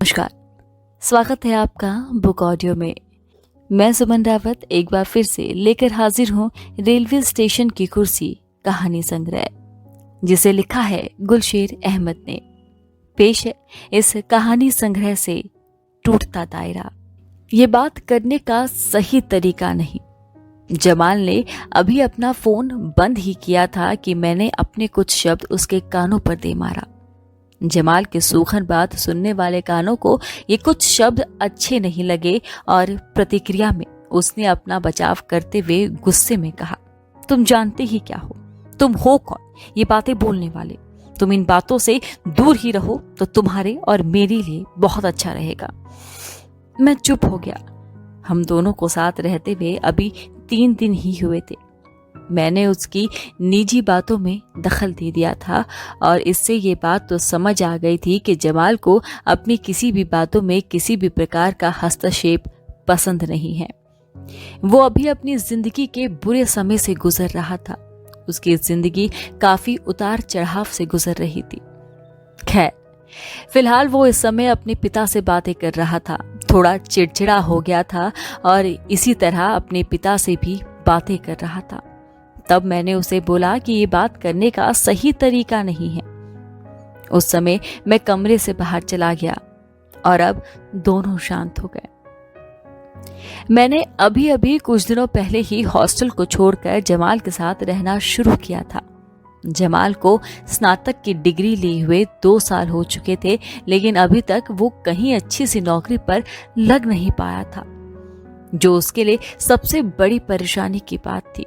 नमस्कार। स्वागत है आपका बुक ऑडियो में। मैं सुमन रावत एक बार फिर से लेकर हाजिर हूँ रेलवे स्टेशन की कुर्सी कहानी संग्रह, जिसे लिखा है गुलशेर अहमद ने। पेश है इस कहानी संग्रह से टूटता दायरा। ये बात करने का सही तरीका नहीं। जमाल ने अभी अपना फोन बंद ही किया था कि मैंने अपने कुछ शब्द उसके कानों पर दे मारा। जमाल के सूखन बात सुनने वाले कानों को ये कुछ शब्द अच्छे नहीं लगे और प्रतिक्रिया में उसने अपना बचाव करते हुए गुस्से में कहा, तुम जानते ही क्या हो? तुम हो कौन ये बातें बोलने वाले? तुम इन बातों से दूर ही रहो तो तुम्हारे और मेरे लिए बहुत अच्छा रहेगा। मैं चुप हो गया। हम दोनों को साथ रहते हुए अभी 3 दिन ही हुए थे। मैंने उसकी निजी बातों में दखल दे दिया था और इससे ये बात तो समझ आ गई थी कि जमाल को अपनी किसी भी बातों में किसी भी प्रकार का हस्तक्षेप पसंद नहीं है। वो अभी अपनी जिंदगी के बुरे समय से गुजर रहा था। उसकी जिंदगी काफी उतार चढ़ाव से गुजर रही थी। खैर, फिलहाल वो इस समय अपने पिता से बातें कर रहा था। थोड़ा चिड़चिड़ा हो गया था और इसी तरह अपने पिता से भी बातें कर रहा था। तब मैंने उसे बोला कि ये बात करने का सही तरीका नहीं है। उस समय मैं कमरे से बाहर चला गया और अब दोनों शांत हो गए। मैंने अभी अभी कुछ दिनों पहले ही हॉस्टल को छोड़कर जमाल के साथ रहना शुरू किया था। जमाल को स्नातक की डिग्री लिए हुए 2 साल हो चुके थे, लेकिन अभी तक वो कहीं अच्छी सी नौकरी पर लग नहीं पाया था, जो उसके लिए सबसे बड़ी परेशानी की बात थी।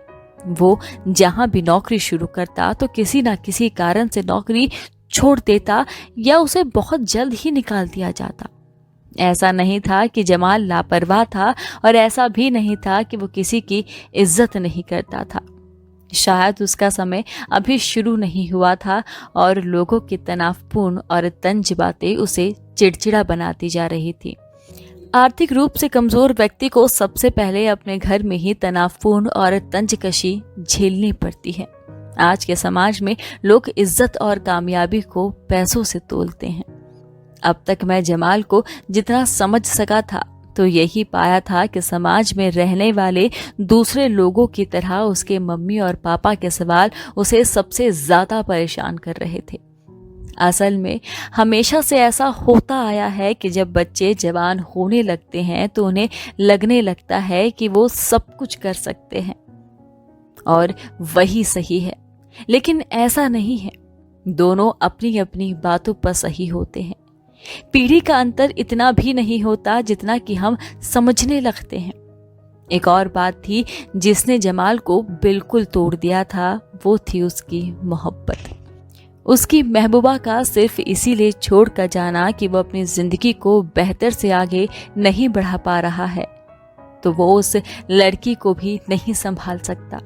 वो जहां भी नौकरी शुरू करता तो किसी ना किसी कारण से नौकरी छोड़ देता या उसे बहुत जल्द ही निकाल दिया जाता। ऐसा नहीं था कि जमाल लापरवाह था और ऐसा भी नहीं था कि वो किसी की इज्जत नहीं करता था। शायद उसका समय अभी शुरू नहीं हुआ था और लोगों की तनावपूर्ण और तंज बातें उसे चिड़चिड़ा बनाती जा रही थी। आर्थिक रूप से कमजोर व्यक्ति को सबसे पहले अपने घर में ही तनावपूर्ण और तंजकशी झेलनी पड़ती है। आज के समाज में लोग इज्जत और कामयाबी को पैसों से तोलते हैं। अब तक मैं जमाल को जितना समझ सका था तो यही पाया था कि समाज में रहने वाले दूसरे लोगों की तरह उसके मम्मी और पापा के सवाल उसे सबसे ज्यादा परेशान कर रहे थे। असल में हमेशा से ऐसा होता आया है कि जब बच्चे जवान होने लगते हैं तो उन्हें लगने लगता है कि वो सब कुछ कर सकते हैं और वही सही है, लेकिन ऐसा नहीं है। दोनों अपनी अपनी बातों पर सही होते हैं। पीढ़ी का अंतर इतना भी नहीं होता जितना कि हम समझने लगते हैं। एक और बात थी जिसने जमाल को बिल्कुल तोड़ दिया था, वो थी उसकी मोहब्बत। उसकी महबूबा का सिर्फ इसीलिए छोड़ कर जाना कि वो अपनी जिंदगी को बेहतर से आगे नहीं बढ़ा पा रहा है, तो वो उस लड़की को भी नहीं संभाल सकता।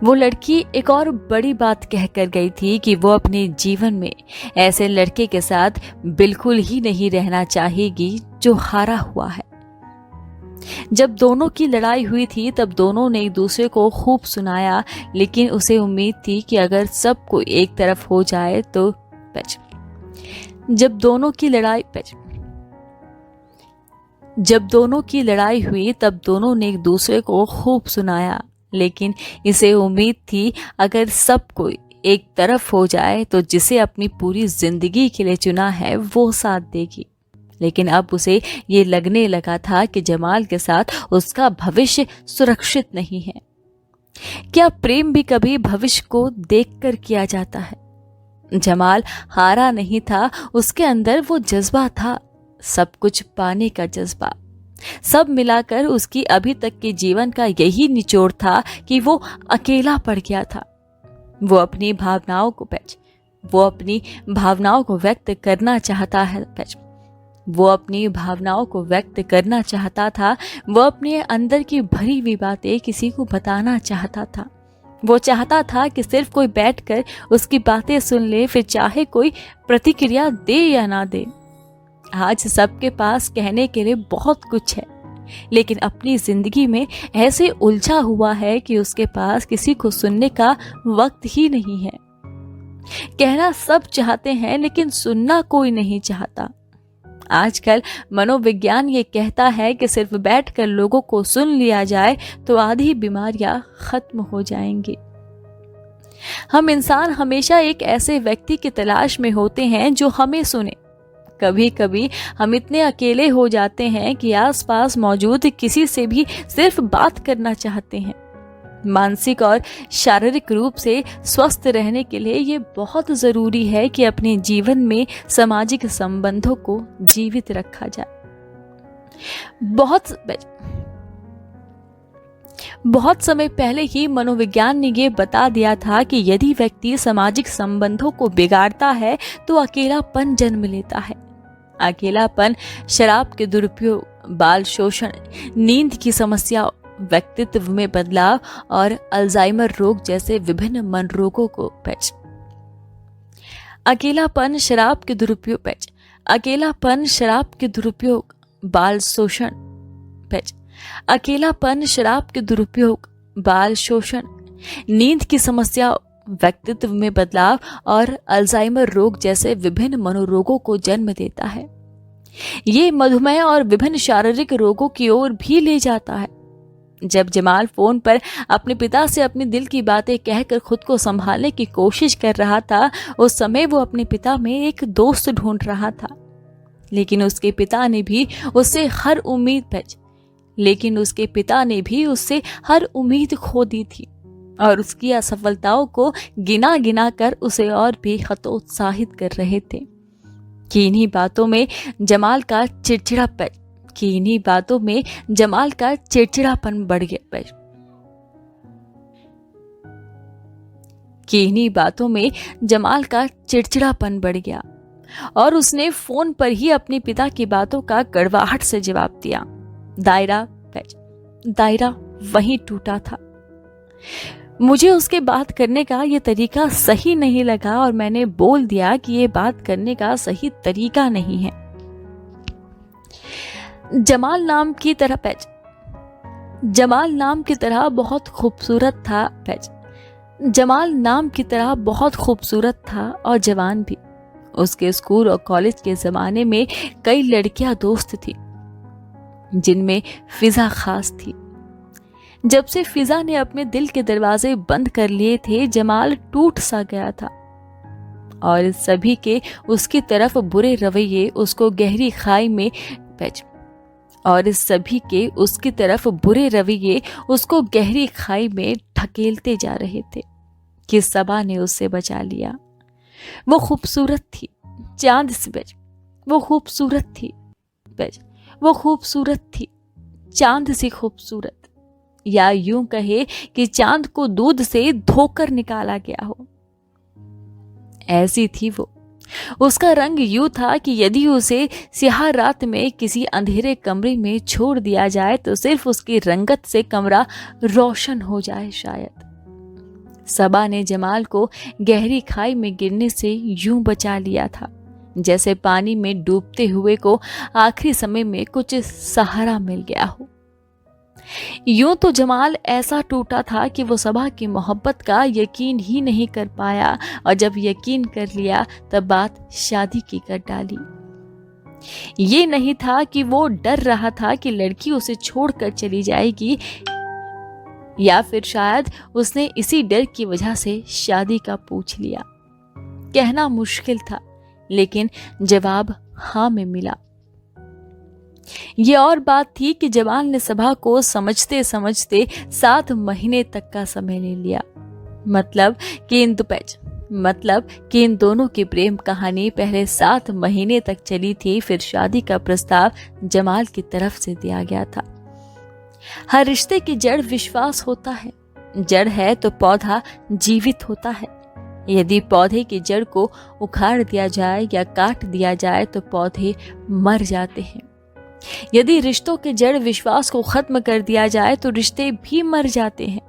वो लड़की एक और बड़ी बात कह कर गई थी कि वो अपने जीवन में ऐसे लड़के के साथ बिल्कुल ही नहीं रहना चाहेगी जो हारा हुआ है। जब दोनों की लड़ाई हुई थी तब दोनों ने एक दूसरे को खूब सुनाया, लेकिन उसे उम्मीद थी कि अगर सब कोई एक तरफ हो जाए तो जब दोनों की लड़ाई हुई तब दोनों ने एक दूसरे को खूब सुनाया, लेकिन इसे उम्मीद थी अगर सब कोई एक तरफ हो जाए तो जिसे अपनी पूरी जिंदगी के लिए चुना है वो साथ देगी। लेकिन अब उसे ये लगने लगा था कि जमाल के साथ उसका भविष्य सुरक्षित नहीं है। क्या प्रेम भी कभी भविष्य को देखकर किया जाता है? जमाल हारा नहीं था, उसके अंदर वो जज्बा था, सब कुछ पाने का जज्बा। सब मिलाकर उसकी अभी तक के जीवन का यही निचोड़ था कि वो अकेला पड़ गया था। वो अपनी भावनाओं को व्यक्त करना चाहता है। वो अपनी भावनाओं को व्यक्त करना चाहता था। वो अपने अंदर की भरी हुई बातें किसी को बताना चाहता था। वो चाहता था कि सिर्फ कोई बैठकर उसकी बातें सुन ले, फिर चाहे कोई प्रतिक्रिया दे या ना दे। आज सबके पास कहने के लिए बहुत कुछ है, लेकिन अपनी जिंदगी में ऐसे उलझा हुआ है कि उसके पास किसी को सुनने का वक्त ही नहीं है। कहना सब चाहते हैं लेकिन सुनना कोई नहीं चाहता। आजकल मनोविज्ञान ये कहता है कि सिर्फ बैठकर लोगों को सुन लिया जाए तो आधी बीमारियां खत्म हो जाएंगी। हम इंसान हमेशा एक ऐसे व्यक्ति की तलाश में होते हैं जो हमें सुने। कभी कभी हम इतने अकेले हो जाते हैं कि आसपास मौजूद किसी से भी सिर्फ बात करना चाहते हैं। मानसिक और शारीरिक रूप से स्वस्थ रहने के लिए ये बहुत जरूरी है कि अपने जीवन में सामाजिक संबंधों को जीवित रखा जाए। बहुत समय पहले ही मनोविज्ञान ने ये बता दिया था कि यदि व्यक्ति सामाजिक संबंधों को बिगाड़ता है तो अकेलापन जन्म लेता है। अकेलापन शराब के दुरुपयोग, बाल शोषण, नींद की समस्या, व्यक्तित्व में बदलाव और अल्जाइमर रोग जैसे विभिन्न मन रोगों को अकेलापन शराब के दुरुपयोग, बाल शोषण, अकेलापन शराब के दुरुपयोग, बाल शोषण, नींद की समस्या, व्यक्तित्व में बदलाव और अल्जाइमर रोग जैसे विभिन्न मनोरोगों को जन्म देता है। ये मधुमेह और विभिन्न शारीरिक रोगों की ओर भी ले जाता है। जब जमाल फोन पर अपने पिता से अपने दिल की बातें कहकर खुद को संभालने की कोशिश कर रहा था, उस समय वो अपने पिता में एक दोस्त ढूंढ रहा था। लेकिन उसके पिता ने भी उससे हर उम्मीद खो दी थी और उसकी असफलताओं को गिना गिना कर उसे और भी हतोत्साहित कर रहे थे। कि इन्हीं बातों में जमाल का चिड़चिड़ापन बढ़ गया और उसने फोन पर ही अपने पिता की बातों का कड़वाहट से जवाब दिया। दायरा वहीं टूटा था। मुझे उसके बात करने का ये तरीका सही नहीं लगा और मैंने बोल दिया कि ये बात करने का सही तरीका नहीं है। जमाल नाम की तरह बहुत खूबसूरत था और जवान भी। उसके स्कूल और कॉलेज के जमाने में कई लड़कियां दोस्त थी, जिनमें फिजा खास थी। जब से फिजा ने अपने दिल के दरवाजे बंद कर लिए थे, जमाल टूट सा गया था और सभी के उसकी तरफ बुरे रवैये उसको गहरी खाई में ढकेलते जा रहे थे कि सबा ने उससे बचा लिया। वो खूबसूरत थी, चांद सी खूबसूरत, या यूं कहे कि चांद को दूध से धोकर निकाला गया हो, ऐसी थी वो। उसका रंग यूं था कि यदि उसे स्याह रात में किसी अंधेरे कमरे में छोड़ दिया जाए तो सिर्फ उसकी रंगत से कमरा रोशन हो जाए शायद। सबा ने जमाल को गहरी खाई में गिरने से यूं बचा लिया था जैसे पानी में डूबते हुए को आखिरी समय में कुछ सहारा मिल गया हो। यूं तो जमाल ऐसा टूटा था कि वो सबा की मोहब्बत का यकीन ही नहीं कर पाया और जब यकीन कर लिया तब बात शादी की कर डाली। ये नहीं था कि वो डर रहा था कि लड़की उसे छोड़कर चली जाएगी, या फिर शायद उसने इसी डर की वजह से शादी का पूछ लिया। कहना मुश्किल था, लेकिन जवाब हाँ में मिला। ये और बात थी कि जमाल ने सबा को समझते समझते 7 महीने तक का समय ले लिया। मतलब कि इन दोनों की प्रेम कहानी पहले 7 महीने तक चली थी, फिर शादी का प्रस्ताव जमाल की तरफ से दिया गया था। हर रिश्ते की जड़ विश्वास होता है। जड़ है तो पौधा जीवित होता है। यदि पौधे की जड़ को उखाड़ दिया जाए या काट दिया जाए तो पौधे मर जाते हैं। यदि रिश्तों के जड़ विश्वास को खत्म कर दिया जाए तो रिश्ते भी मर जाते हैं।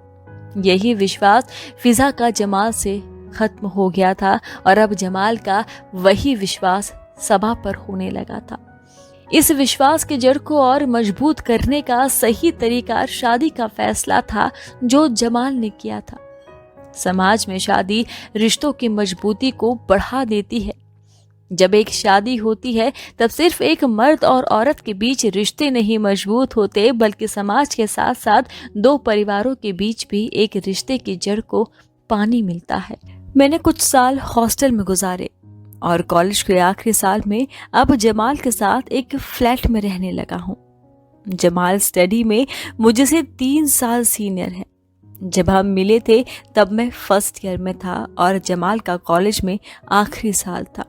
यही विश्वास फिजा का जमाल से खत्म हो गया था और अब जमाल का वही विश्वास सबा पर होने लगा था। इस विश्वास के जड़ को और मजबूत करने का सही तरीका शादी का फैसला था जो जमाल ने किया था। समाज में शादी रिश्तों की मजबूती को बढ़ा देती है। जब एक शादी होती है तब सिर्फ एक मर्द और औरत के बीच रिश्ते नहीं मजबूत होते, बल्कि समाज के साथ साथ दो परिवारों के बीच भी एक रिश्ते की जड़ को पानी मिलता है। मैंने कुछ साल हॉस्टल में गुजारे और कॉलेज के आखिरी साल में अब जमाल के साथ एक फ्लैट में रहने लगा हूँ। जमाल स्टडी में मुझे से 3 साल सीनियर है। जब हम मिले थे तब मैं फर्स्ट ईयर में था और जमाल का कॉलेज में आखिरी साल था।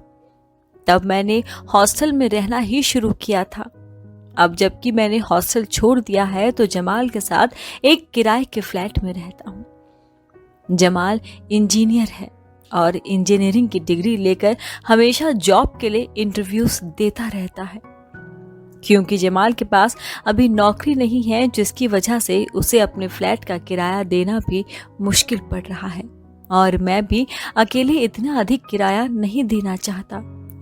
तब मैंने हॉस्टल में रहना ही शुरू किया था। अब जबकि मैंने हॉस्टल छोड़ दिया है तो जमाल के साथ एक किराए के फ्लैट में रहता हूँ। जमाल इंजीनियर है और इंजीनियरिंग की डिग्री लेकर हमेशा जॉब के लिए इंटरव्यूज देता रहता है। क्योंकि जमाल के पास अभी नौकरी नहीं है, जिसकी वजह से उसे अपने फ्लैट का किराया देना भी मुश्किल पड़ रहा है और मैं भी अकेले इतना अधिक किराया नहीं देना चाहता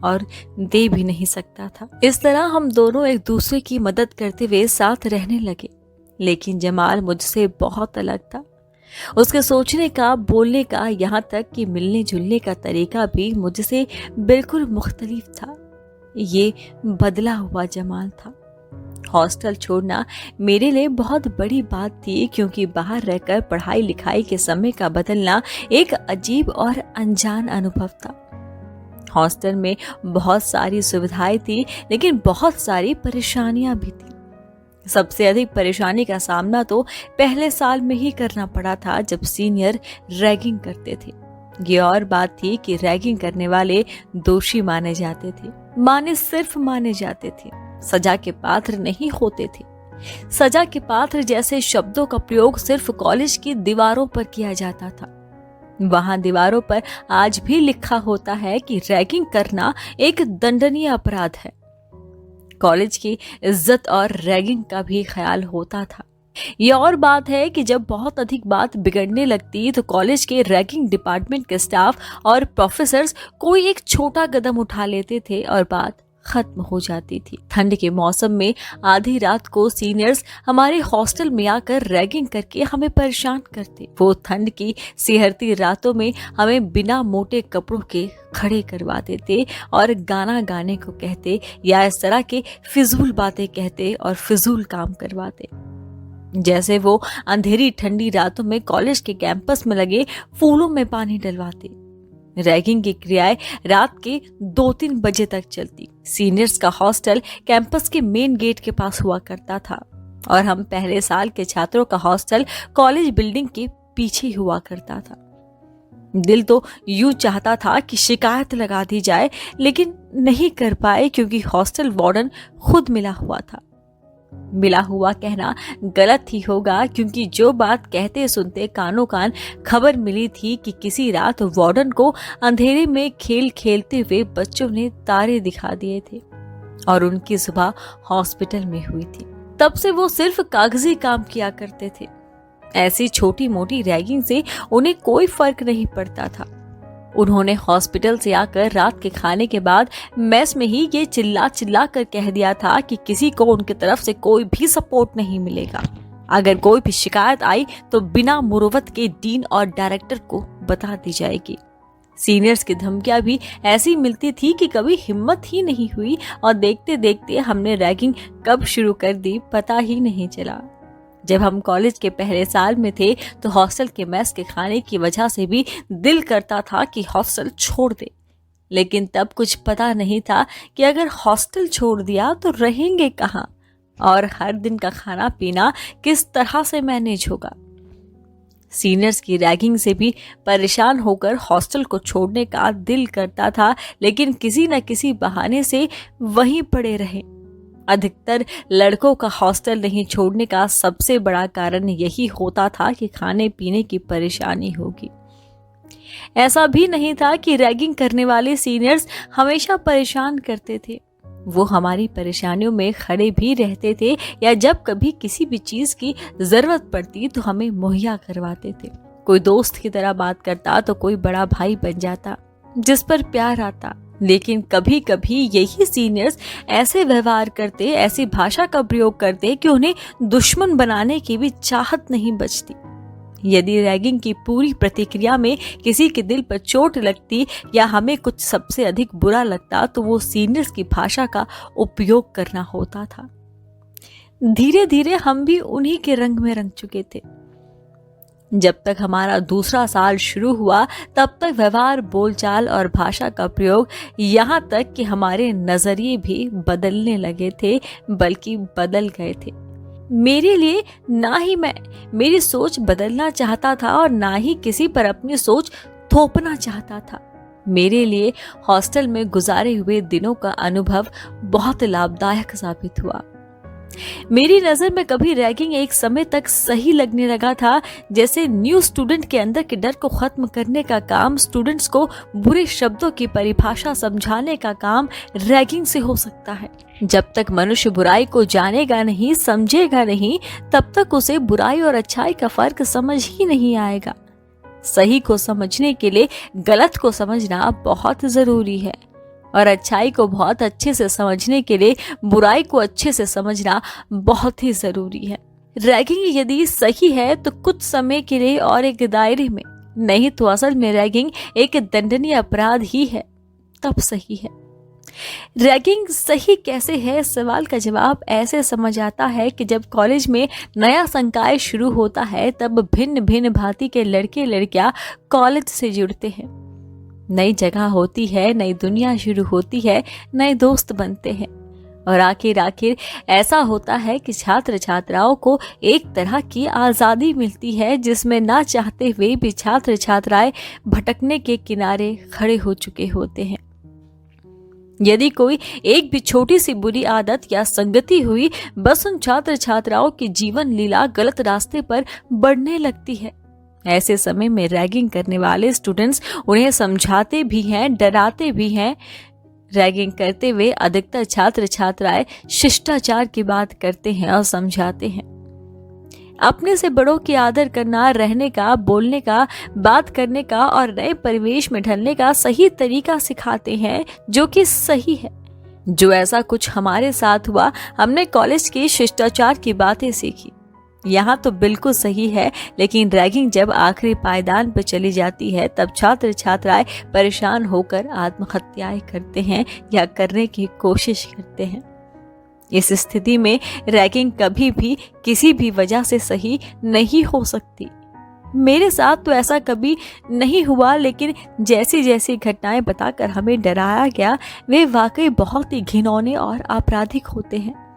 और दे भी नहीं सकता था। इस तरह हम दोनों एक दूसरे की मदद करते हुए साथ रहने लगे। लेकिन जमाल मुझसे बहुत अलग था। उसके सोचने का, बोलने का, यहाँ तक कि मिलने जुलने का तरीका भी मुझसे बिल्कुल मुख्तलिफ था। ये बदला हुआ जमाल था। हॉस्टल छोड़ना मेरे लिए बहुत बड़ी बात थी, क्योंकि बाहर रहकर पढ़ाई लिखाई के समय का बदलना एक अजीब और अनजान अनुभव था। हॉस्टल में बहुत सारी सुविधाएं थी, लेकिन बहुत सारी परेशानियां भी थी। सबसे अधिक परेशानी का सामना तो पहले साल में ही करना पड़ा था, जब सीनियर रैगिंग करते थे। ये और बात थी कि रैगिंग करने वाले दोषी माने जाते थे। सिर्फ माने जाते थे, सजा के पात्र नहीं होते थे। सजा के पात्र जैसे शब्दों का प्रयोग सिर्फ कॉलेज की दीवारों पर किया जाता था। वहां दीवारों पर आज भी लिखा होता है कि रैगिंग करना एक दंडनीय अपराध है। कॉलेज की इज्जत और रैगिंग का भी ख्याल होता था। ये और बात है कि जब बहुत अधिक बात बिगड़ने लगती तो कॉलेज के रैगिंग डिपार्टमेंट के स्टाफ और प्रोफेसर्स कोई एक छोटा कदम उठा लेते थे और बात खत्म हो जाती थी। ठंड के मौसम में आधी रात को सीनियर्स हमारे हॉस्टल में आकर रैगिंग करके हमें परेशान करते। वो ठंड की सिहरती रातों में हमें बिना मोटे कपड़ों के खड़े करवा देते और गाना गाने को कहते या इस तरह के फिजूल बातें कहते और फिजूल काम करवाते, जैसे वो अंधेरी ठंडी रातों में कॉलेज के कैंपस में लगे फूलों में पानी डलवाते। रैगिंग की क्रियाएं रात के 2-3 बजे तक चलती। सीनियर्स का हॉस्टल कैंपस के मेन गेट के पास हुआ करता था और हम पहले साल के छात्रों का हॉस्टल कॉलेज बिल्डिंग के पीछे हुआ करता था। दिल तो यूं चाहता था कि शिकायत लगा दी जाए, लेकिन नहीं कर पाए क्योंकि हॉस्टल वार्डन खुद मिला हुआ था। मिला हुआ कहना गलत ही होगा, क्योंकि जो बात कहते सुनते कानों कान खबर मिली थी कि किसी रात वार्डन को अंधेरे में खेल खेलते हुए बच्चों ने तारे दिखा दिए थे और उनकी सुबह हॉस्पिटल में हुई थी। तब से वो सिर्फ कागजी काम किया करते थे। ऐसी छोटी मोटी रैगिंग से उन्हें कोई फर्क नहीं पड़ता था। उन्होंने हॉस्पिटल से आकर रात के खाने के बाद मेस में ही ये चिल्ला चिल्ला कर कह दिया था कि किसी को उनकी तरफ से कोई भी सपोर्ट नहीं मिलेगा। अगर कोई भी शिकायत आई तो बिना मुरवत के डीन और डायरेक्टर को बता दी जाएगी। सीनियर्स की धमकियां भी ऐसी मिलती थी कि कभी हिम्मत ही नहीं हुई और देखते देखते हमने रैगिंग कब शुरू कर दी पता ही नहीं चला। जब हम कॉलेज के पहले साल में थे तो हॉस्टल के मेस के खाने की वजह से भी दिल करता था कि हॉस्टल छोड़ दे, लेकिन तब कुछ पता नहीं था कि अगर हॉस्टल छोड़ दिया तो रहेंगे कहाँ और हर दिन का खाना पीना किस तरह से मैनेज होगा। सीनियर्स की रैगिंग से भी परेशान होकर हॉस्टल को छोड़ने का दिल करता था, लेकिन किसी न किसी बहाने से वहीं पड़े रहे। अधिकतर लड़कों का हॉस्टल नहीं छोड़ने का सबसे बड़ा कारण यही होता था कि खाने पीने की परेशानी होगी। ऐसा भी नहीं था कि रैगिंग करने वाले सीनियर्स हमेशा परेशान करते थे। वो हमारी परेशानियों में खड़े भी रहते थे या जब कभी किसी भी चीज की जरूरत पड़ती तो हमें मुहैया करवाते थे। कोई दोस्त की तरह बात करता तो कोई बड़ा भाई बन जाता जिस पर प्यार आता। लेकिन कभी कभी यही सीनियर्स ऐसे व्यवहार करते, ऐसी भाषा का प्रयोग करते कि उन्हें दुश्मन बनाने की भी चाहत नहीं बचती। यदि रैगिंग की पूरी प्रतिक्रिया में किसी के दिल पर चोट लगती या हमें कुछ सबसे अधिक बुरा लगता तो वो सीनियर्स की भाषा का उपयोग करना होता था। धीरे धीरे हम भी उन्हीं के रंग में रंग चुके थे। जब तक हमारा दूसरा साल शुरू हुआ तब तक व्यवहार, बोलचाल और भाषा का प्रयोग, यहाँ तक कि हमारे नजरिए भी बदलने लगे थे, बल्कि बदल गए थे। मेरे लिए ना ही मैं मेरी सोच बदलना चाहता था और ना ही किसी पर अपनी सोच थोपना चाहता था। मेरे लिए हॉस्टल में गुजारे हुए दिनों का अनुभव बहुत लाभदायक साबित हुआ। मेरी नजर में कभी रैगिंग एक समय तक सही लगने लगा था, जैसे न्यू स्टूडेंट के अंदर के डर को खत्म करने का काम, स्टूडेंट्स को बुरे शब्दों की परिभाषा समझाने का काम रैगिंग से हो सकता है। जब तक मनुष्य बुराई को जानेगा नहीं, समझेगा नहीं, तब तक उसे बुराई और अच्छाई का फर्क समझ ही नहीं आएगा। सही को समझने के लिए गलत को समझना बहुत जरूरी है और अच्छाई को बहुत अच्छे से समझने के लिए बुराई को अच्छे से समझना बहुत ही जरूरी है। रैगिंग यदि सही है तो कुछ समय के लिए और एक दायरे में, नहीं तो असल में रैगिंग एक दंडनीय अपराध ही है, तब सही है। रैगिंग सही कैसे है, इस सवाल का जवाब ऐसे समझ आता है कि जब कॉलेज में नया संकाय शुरू होता है तब भिन्न भिन्न भांति के लड़के लड़कियां कॉलेज से जुड़ते हैं। नई जगह होती है, नई दुनिया शुरू होती है, नए दोस्त बनते हैं और आखिर ऐसा होता है कि छात्र छात्राओं को एक तरह की आज़ादी मिलती है जिसमें ना चाहते हुए भी छात्र छात्राएं भटकने के किनारे खड़े हो चुके होते हैं। यदि कोई एक भी छोटी सी बुरी आदत या संगति हुई, बस उन छात्र छात्राओं की जीवन लीला गलत रास्ते पर बढ़ने लगती है। ऐसे समय में रैगिंग करने वाले स्टूडेंट्स उन्हें समझाते भी हैं, डराते भी हैं। रैगिंग करते हुए अधिकतर छात्र छात्राएं शिष्टाचार की बात करते हैं और समझाते हैं। अपने से बड़ों की आदर करना, रहने का, बोलने का, बात करने का और नए परिवेश में ढलने का सही तरीका सिखाते हैं, जो कि सही है। जो ऐसा कुछ हमारे साथ हुआ, हमने कॉलेज की शिष्टाचार की बातें सीखी। यहाँ तो बिल्कुल सही है, लेकिन रैगिंग जब आखिरी पायदान पर चली जाती है तब छात्र छात्राएं परेशान होकर आत्महत्याएं करते हैं या करने की कोशिश करते हैं। इस स्थिति में रैगिंग कभी भी किसी भी वजह से सही नहीं हो सकती। मेरे साथ तो ऐसा कभी नहीं हुआ, लेकिन जैसी जैसी घटनाएं बताकर हमें डराया गया वे वाकई बहुत ही घिनौने और आपराधिक होते हैं।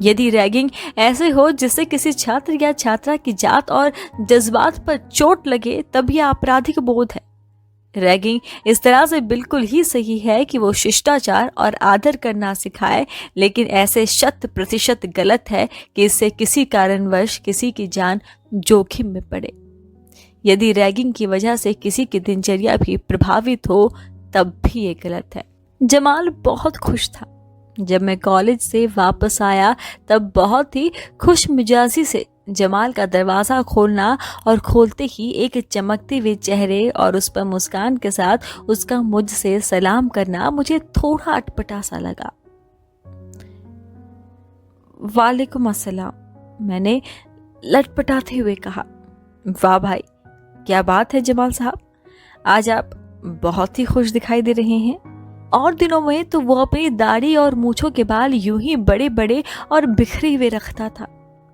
यदि रैगिंग ऐसे हो जिससे किसी छात्र या छात्रा की जात और जज्बात पर चोट लगे, तब यह आपराधिक बोध है। रैगिंग इस तरह से बिल्कुल ही सही है कि वो शिष्टाचार और आदर करना सिखाए, लेकिन ऐसे 100% गलत है कि इससे किसी कारणवश किसी की जान जोखिम में पड़े। यदि रैगिंग की वजह से किसी की दिनचर्या भी प्रभावित हो, तब भी ये गलत है। जमाल बहुत खुश था। जब मैं कॉलेज से वापस आया तब बहुत ही खुश मिजाजी से जमाल का दरवाजा खोलना और खोलते ही एक चमकते हुए चेहरे और उस पर मुस्कान के साथ उसका मुझसे सलाम करना मुझे थोड़ा अटपटा सा लगा। वालेकुम अस्सलाम, मैंने लटपटाते हुए कहा। वाह भाई, क्या बात है जमाल साहब, आज आप बहुत ही खुश दिखाई दे रहे हैं। और दिनों में तो वो अपनी दाढ़ी और मूंछों के बाल यूं ही बड़े बड़े और बिखरे हुए रखता था।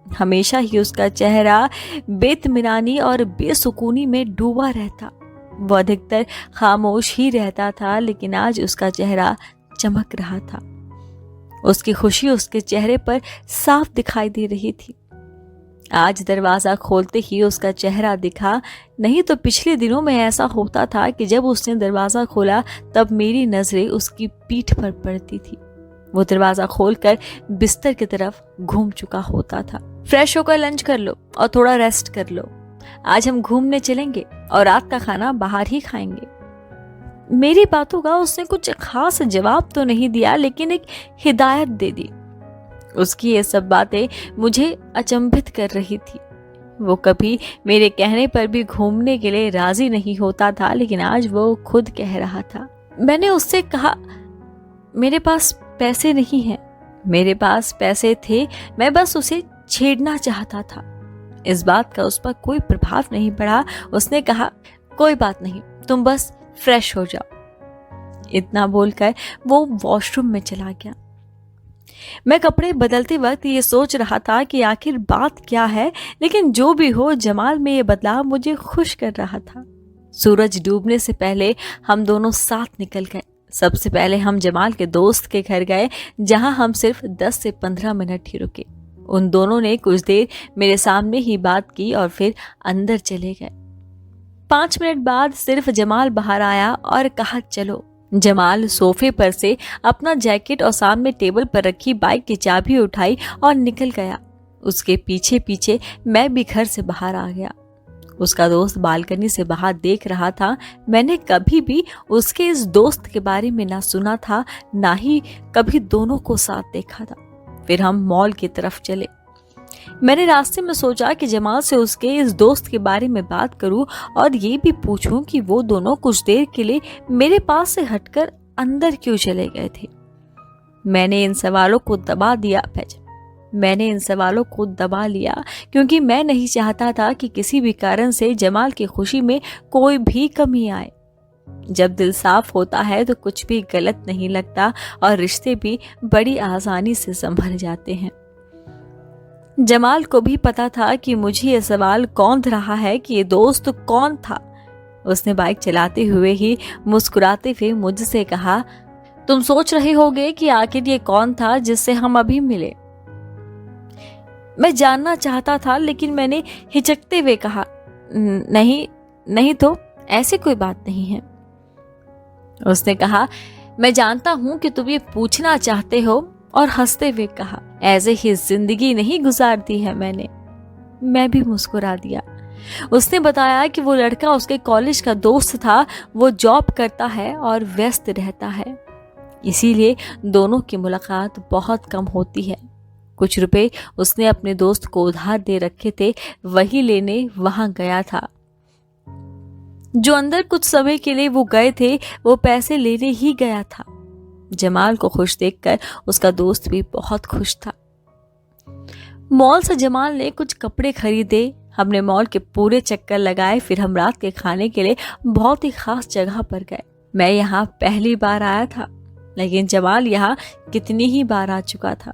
हमेशा ही उसका चेहरा बेतमिनानी और बेसुकूनी में डूबा रहता। वो अधिकतर खामोश ही रहता था, लेकिन आज उसका चेहरा चमक रहा था। उसकी खुशी उसके चेहरे पर साफ दिखाई दे रही थी। आज दरवाजा खोलते ही उसका चेहरा दिखा, नहीं तो पिछले दिनों में ऐसा होता था कि जब उसने दरवाजा खोला तब मेरी नजरें उसकी पीठ पर पड़ती थी। वो दरवाजा खोलकर बिस्तर की तरफ घूम चुका होता था। फ्रेश होकर लंच कर लो और थोड़ा रेस्ट कर लो, आज हम घूमने चलेंगे और रात का खाना बाहर ही खाएंगे। मेरी बातों का उसने कुछ खास जवाब तो नहीं दिया, लेकिन एक हिदायत दे दी। उसकी ये सब बातें मुझे अचंभित कर रही थी। वो कभी मेरे कहने पर भी घूमने के लिए राजी नहीं होता था, लेकिन आज वो खुद कह रहा था। मैंने उससे कहा, मेरे पास पैसे नहीं हैं। मेरे पास पैसे थे, मैं बस उसे छेड़ना चाहता था। इस बात का उस पर कोई प्रभाव नहीं पड़ा। उसने कहा, कोई बात नहीं, तुम बस फ्रेश हो जाओ। इतना बोलकर वो वॉशरूम में चला गया। मैं कपड़े बदलते वक्त ये सोच रहा था कि आखिर बात क्या है, लेकिन जो भी हो, जमाल में ये बदलाव मुझे खुश कर रहा था। सूरज डूबने से पहले हम दोनों साथ निकल गए। सबसे पहले हम जमाल के दोस्त के घर गए, जहां हम सिर्फ 10 से 15 मिनट ही रुके। उन दोनों ने कुछ देर मेरे सामने ही बात की और फिर अंदर चले गए। 5 मिनट बाद सिर्फ जमाल बाहर आया और कहा, चलो। जमाल सोफे पर से अपना जैकेट और सामने टेबल पर रखी बाइक की चाबी उठाई और निकल गया। उसके पीछे पीछे मैं भी घर से बाहर आ गया। उसका दोस्त बालकनी से बाहर देख रहा था। मैंने कभी भी उसके इस दोस्त के बारे में ना सुना था, ना ही कभी दोनों को साथ देखा था। फिर हम मॉल की तरफ चले। मैंने रास्ते में सोचा कि जमाल से उसके इस दोस्त के बारे में बात करूं और ये भी पूछूं कि वो दोनों कुछ देर के लिए मेरे पास से हटकर अंदर क्यों चले गए थे। मैंने इन सवालों को दबा लिया क्योंकि मैं नहीं चाहता था कि किसी भी कारण से जमाल की खुशी में कोई भी कमी आए। जब दिल साफ होता है तो कुछ भी गलत नहीं लगता और रिश्ते भी बड़ी आसानी से संभल जाते हैं। जमाल को भी पता था कि मुझे यह सवाल कौंध रहा है कि ये दोस्त कौन था। उसने बाइक चलाते हुए ही मुस्कुराते हुए मुझसे कहा, तुम सोच रहे होगे कि आखिर ये कौन था जिससे हम अभी मिले। मैं जानना चाहता था, लेकिन मैंने हिचकते हुए कहा, नहीं तो ऐसी कोई बात नहीं है। उसने कहा, मैं जानता हूं कि तुम ये पूछना चाहते हो, और हंसते हुए कहा, ऐसे ही जिंदगी नहीं गुजारती है मैंने। मैं भी मुस्कुरा दिया। उसने बताया कि वो लड़का उसके कॉलेज का दोस्त था। वो जॉब करता है और व्यस्त रहता है, इसीलिए दोनों की मुलाकात बहुत कम होती है। कुछ रुपए उसने अपने दोस्त को उधार दे रखे थे, वही लेने वहां गया था। जो अंदर कुछ समय के लिए वो गए थे, वो पैसे लेने ही गया था। जमाल को खुश देखकर उसका दोस्त भी बहुत खुश था। मॉल से जमाल ने कुछ कपड़े खरीदे। हमने मॉल के पूरे चक्कर लगाए। फिर हम रात के खाने के लिए बहुत ही खास जगह पर गए। मैं यहाँ पहली बार आया था, लेकिन जमाल यहाँ कितनी ही बार आ चुका था।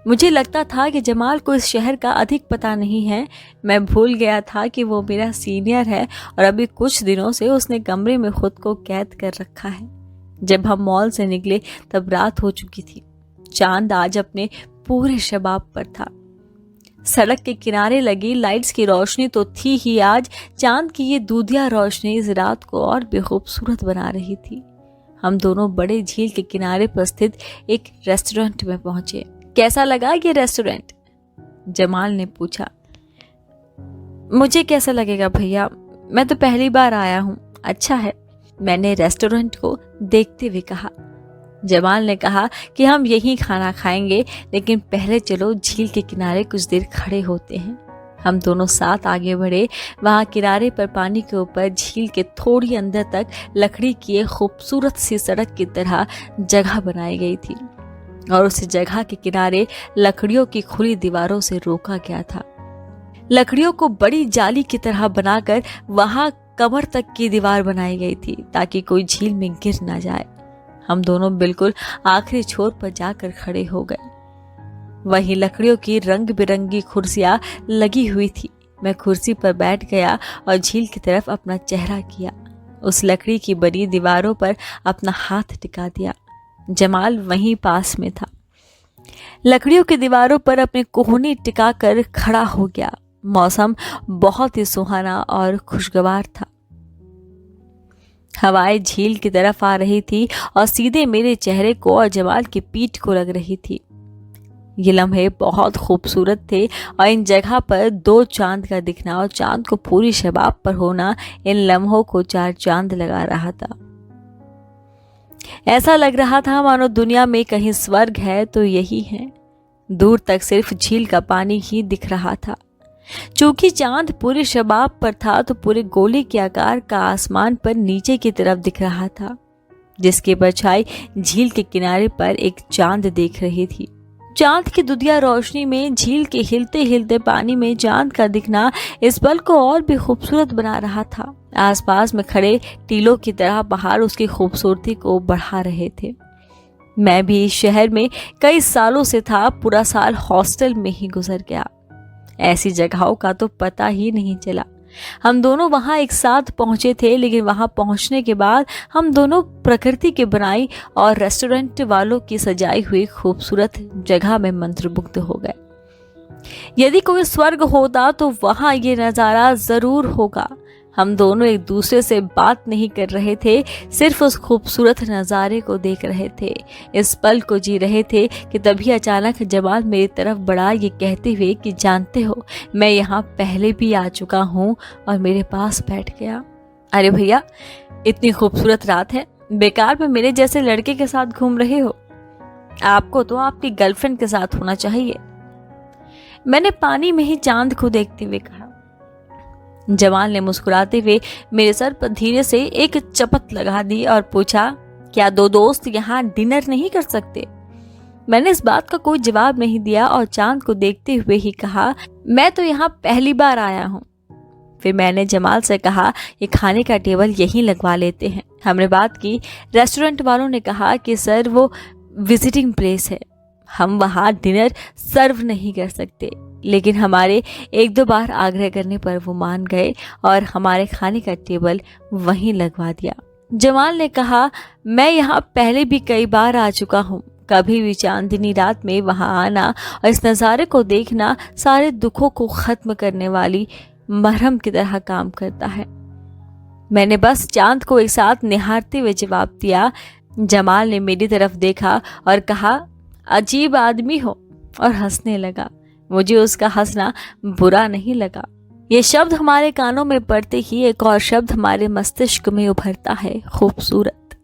मुझे लगता था कि जमाल को इस शहर का अधिक पता नहीं है। मैं भूल गया था कि वो मेरा सीनियर है और अभी कुछ दिनों से उसने कमरे में खुद को कैद कर रखा है। जब हम मॉल से निकले तब रात हो चुकी थी। चांद आज अपने पूरे शबाब पर था। सड़क के किनारे लगी लाइट्स की रोशनी तो थी ही, आज चांद की ये दूधिया रोशनी इस रात को और भी खूबसूरत बना रही थी। हम दोनों बड़े झील के किनारे पर स्थित एक रेस्टोरेंट में पहुंचे। कैसा लगा ये रेस्टोरेंट? जमाल ने पूछा। मुझे कैसा लगेगा भैया, मैं तो पहली बार आया हूँ। अच्छा है, मैंने रेस्टोरेंट को देखते हुए कहा। जमाल ने कहा कि हम यहीं खाना खाएंगे, लेकिन पहले चलो झील के किनारे कुछ देर खड़े होते हैं। हम दोनों साथ आगे बढ़े। वहां किनारे पर पानी के ऊपर झील के थोड़ी अंदर तक लकड़ी की एक खूबसूरत सी सड़क की तरह जगह बनाई गई थी और उस जगह के किनारे लकड़ियों की खुली दीवारों से रोका गया था। लकड़ियों को बड़ी जाली की तरह बनाकर वहां कमर तक की दीवार बनाई गई थी ताकि कोई झील में गिर ना जाए। हम दोनों बिल्कुल आखिरी छोर पर जाकर खड़े हो गए। वहीं लकड़ियों की रंग बिरंगी कुर्सियां लगी हुई थी। मैं कुर्सी पर बैठ गया और झील की तरफ अपना चेहरा किया। उस लकड़ी की बनी दीवारों पर अपना हाथ टिका दिया। जमाल वहीं पास में था। लकड़ियों की दीवारों पर अपनी कोहनी टिकाकर खड़ा हो गया। मौसम बहुत ही सुहाना और खुशगवार था। हवाएं झील की तरफ आ रही थी और सीधे मेरे चेहरे को और जमाल की पीठ को लग रही थी। ये लम्हे बहुत खूबसूरत थे और इन जगह पर 2 चांद का दिखना और चांद को पूरी शबाब पर होना इन लम्हों को 4 चांद लगा रहा था। ऐसा लग रहा था मानो दुनिया में कहीं स्वर्ग है तो यही है। दूर तक सिर्फ झील का पानी ही दिख रहा था। चूंकि चांद पूरे शबाब पर था तो पूरे गोले के आकार का आसमान पर नीचे की तरफ दिख रहा था, जिसकी परछाई झील के किनारे पर एक चांद देख रही थी। चांद की दुधिया रोशनी में झील के हिलते हिलते पानी में चांद का दिखना इस पल को और भी खूबसूरत बना रहा था। आसपास में खड़े टीलों की तरह पहाड़ उसकी खूबसूरती को बढ़ा रहे थे। मैं भी इस शहर में कई सालों से था, पूरा साल हॉस्टल में ही गुजर गया। ऐसी जगहों का तो पता ही नहीं चला। हम दोनों वहां एक साथ पहुंचे थे, लेकिन वहां पहुंचने के बाद हम दोनों प्रकृति की बनाई और रेस्टोरेंट वालों की सजाई हुई खूबसूरत जगह में मंत्रमुग्ध हो गए। यदि कोई स्वर्ग होता तो वहां ये नजारा जरूर होगा। हम दोनों एक दूसरे से बात नहीं कर रहे थे, सिर्फ उस खूबसूरत नज़ारे को देख रहे थे, इस पल को जी रहे थे कि तभी अचानक जमाल मेरी तरफ बढ़ा, ये कहते हुए कि जानते हो मैं यहाँ पहले भी आ चुका हूँ, और मेरे पास बैठ गया। अरे भैया, इतनी खूबसूरत रात है, बेकार में मेरे जैसे लड़के के साथ घूम रहे हो? आपको तो आपकी गर्लफ्रेंड के साथ होना चाहिए। मैंने पानी में ही चांद को देखते हुए कहा। जमाल ने मुस्कुराते हुए मेरे सर पर धीरे से एक चपत लगा दी और पूछा, क्या दो दोस्त यहाँ डिनर नहीं कर सकते? मैंने इस बात का कोई जवाब नहीं दिया और चांद को देखते हुए ही कहा, मैं तो यहाँ पहली बार आया हूँ। फिर मैंने जमाल से कहा, ये खाने का टेबल यहीं लगवा लेते हैं। हमने बात की। रेस्टोरेंट वालों ने कहा कि सर वो विजिटिंग प्लेस है, हम वहाँ डिनर सर्व नहीं कर सकते, लेकिन हमारे एक दो बार आग्रह करने पर वो मान गए और हमारे खाने का टेबल वहीं लगवा दिया। जमाल ने कहा, मैं यहाँ पहले भी कई बार आ चुका हूँ, कभी भी चांदनी रात में वहाँ आना और इस नज़ारे को देखना सारे दुखों को खत्म करने वाली मरहम की तरह काम करता है। मैंने बस चांद को एक साथ निहारते हुए जवाब दिया। जमाल ने मेरी तरफ देखा और कहा, अजीब आदमी हो, और हंसने लगा। मुझे उसका हंसना बुरा नहीं लगा। ये शब्द हमारे कानों में पड़ते ही एक और शब्द हमारे मस्तिष्क में उभरता है, खूबसूरत।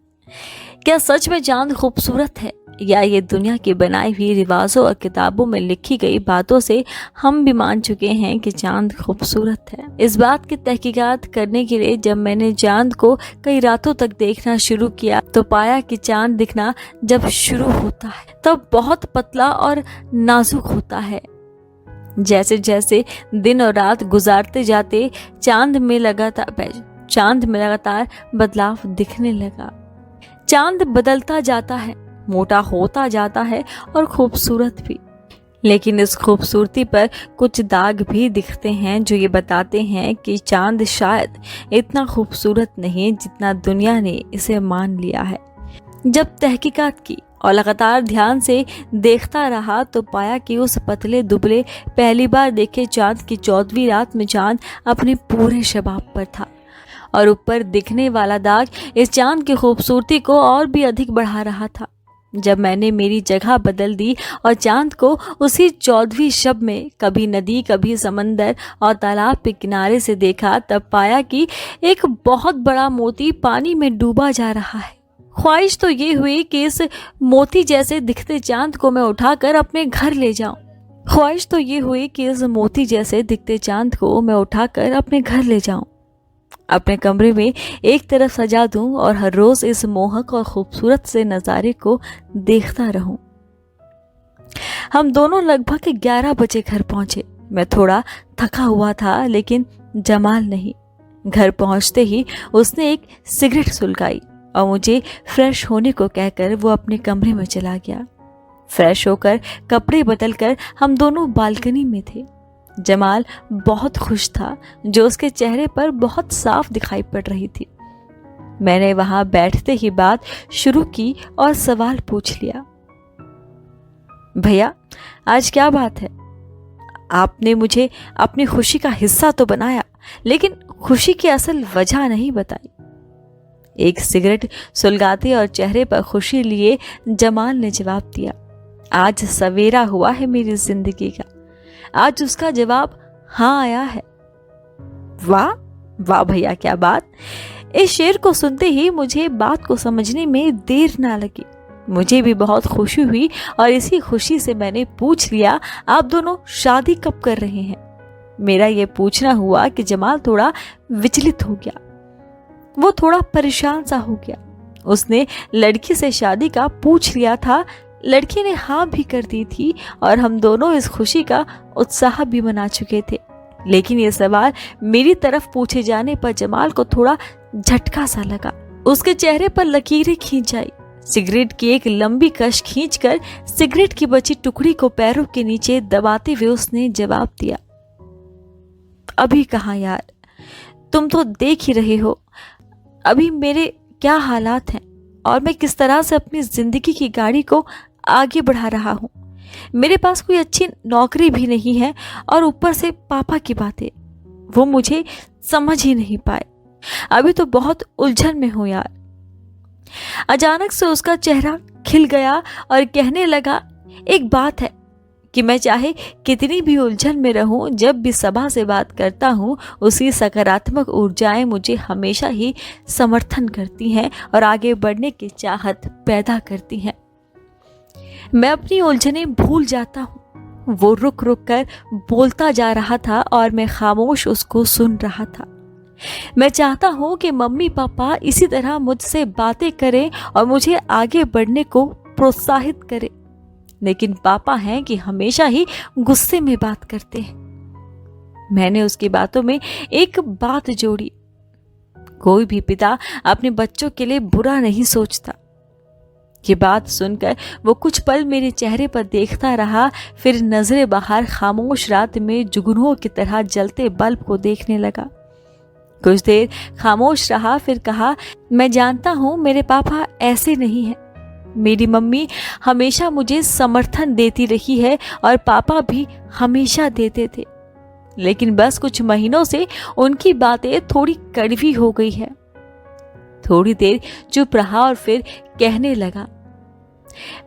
क्या सच में चांद खूबसूरत है, या ये दुनिया की बनाई हुई रिवाजों और किताबों में लिखी गई बातों से हम भी मान चुके हैं कि चांद खूबसूरत है? इस बात की तहकीकात करने के लिए जब मैंने चांद को कई रातों तक देखना शुरू किया तो पाया कि चांद दिखना जब शुरू होता है तब बहुत पतला और नाजुक होता है। जैसे जैसे दिन और रात गुजारते जाते चांद में लगातार बदलाव दिखने लगा। चांद बदलता जाता है, मोटा होता जाता है और खूबसूरत भी। लेकिन इस खूबसूरती पर कुछ दाग भी दिखते हैं जो ये बताते हैं कि चांद शायद इतना खूबसूरत नहीं जितना दुनिया ने इसे मान लिया है। जब तहकीकात की और लगातार ध्यान से देखता रहा तो पाया कि उस पतले दुबले पहली बार देखे चांद की 14वीं रात में चांद अपने पूरे शबाब पर था, और ऊपर दिखने वाला दाग इस चांद की खूबसूरती को और भी अधिक बढ़ा रहा था। जब मैंने मेरी जगह बदल दी और चांद को उसी 14वीं शब में कभी नदी, कभी समंदर और तालाब के किनारे से देखा, तब पाया कि एक बहुत बड़ा मोती पानी में डूबा जा रहा है। ख्वाहिश तो ये हुई कि इस मोती जैसे दिखते चांद को मैं उठाकर अपने घर ले जाऊं। अपने कमरे में एक तरफ सजा दूं और हर रोज इस मोहक और खूबसूरत से नज़ारे को देखता रहूं। हम दोनों लगभग 11 बजे घर पहुंचे। मैं थोड़ा थका हुआ था, लेकिन जमाल नहीं। घर पहुंचते ही उसने एक सिगरेट सुलगाई और मुझे फ्रेश होने को कहकर वो अपने कमरे में चला गया। फ्रेश होकर कपड़े बदलकर हम दोनों बालकनी में थे। जमाल बहुत खुश था, जो उसके चेहरे पर बहुत साफ दिखाई पड़ रही थी। मैंने वहां बैठते ही बात शुरू की और सवाल पूछ लिया, भैया आज क्या बात है? आपने मुझे अपनी खुशी का हिस्सा तो बनाया, लेकिन खुशी की असल वजह नहीं बताई। एक सिगरेट सुलगाते और चेहरे पर खुशी लिए जमाल ने जवाब दिया, आज सवेरा हुआ है मेरी जिंदगी का। आज उसका जवाब हाँ आया है। वाह वाह भैया, क्या बात। इस शेर को सुनते ही मुझे बात को समझने में देर ना लगी। मुझे भी बहुत खुशी हुई और इसी खुशी से मैंने पूछ लिया, आप दोनों शादी कब कर रहे हैं? मेरा ये पूछना हुआ कि जमाल थोड़ा विचलित हो गया। वो थोड़ा परेशान सा हो गया। उसने लड़की से शादी का पूछ लिया था, लड़की ने हाँ भी कर दी थी और हम दोनों इस खुशी का उत्साह भी मना चुके थे। लेकिन ये सवाल मेरी तरफ पूछे जाने पर जमाल को थोड़ा झटका सा लगा। उसके चेहरे पर लकीरें खींच आई। सिगरेट की एक लंबी कश खींचकर सिगरेट की बची टुकड़ी को पैरों के नीचे दबाते हुए उसने जवाब दिया, अभी कहाँ यार, तुम तो देख ही रहे हो अभी मेरे क्या हालात हैं और मैं किस तरह से अपनी जिंदगी की गाड़ी को आगे बढ़ा रहा हूँ। मेरे पास कोई अच्छी नौकरी भी नहीं है और ऊपर से पापा की बातें, वो मुझे समझ ही नहीं पाए। अभी तो बहुत उलझन में हूँ यार। अचानक से उसका चेहरा खिल गया और कहने लगा, एक बात है कि मैं चाहे कितनी भी उलझन में रहूं, जब भी सभा से बात करता हूं उसकी सकारात्मक ऊर्जाएं मुझे हमेशा ही समर्थन करती हैं और आगे बढ़ने की चाहत पैदा करती हैं। मैं अपनी उलझनें भूल जाता हूं। वो रुक रुक कर बोलता जा रहा था और मैं खामोश उसको सुन रहा था। मैं चाहता हूं कि मम्मी पापा इसी तरह मुझसे बातें करें और मुझे आगे बढ़ने को प्रोत्साहित करें, लेकिन पापा हैं कि हमेशा ही गुस्से में बात करते हैं। मैंने उसकी बातों में एक बात जोड़ी, कोई भी पिता अपने बच्चों के लिए बुरा नहीं सोचता। ये बात सुनकर वो कुछ पल मेरे चेहरे पर देखता रहा, फिर नजरें बाहर खामोश रात में जुगनुओं की तरह जलते बल्ब को देखने लगा। कुछ देर खामोश रहा, फिर कहा, मैं जानता हूं मेरे पापा ऐसे नहीं हैं। मेरी मम्मी हमेशा मुझे समर्थन देती रही है और पापा भी हमेशा देते थे, लेकिन बस कुछ महीनों से उनकी बातें थोड़ी कड़वी हो गई है। थोड़ी देर चुप रहा और फिर कहने लगा,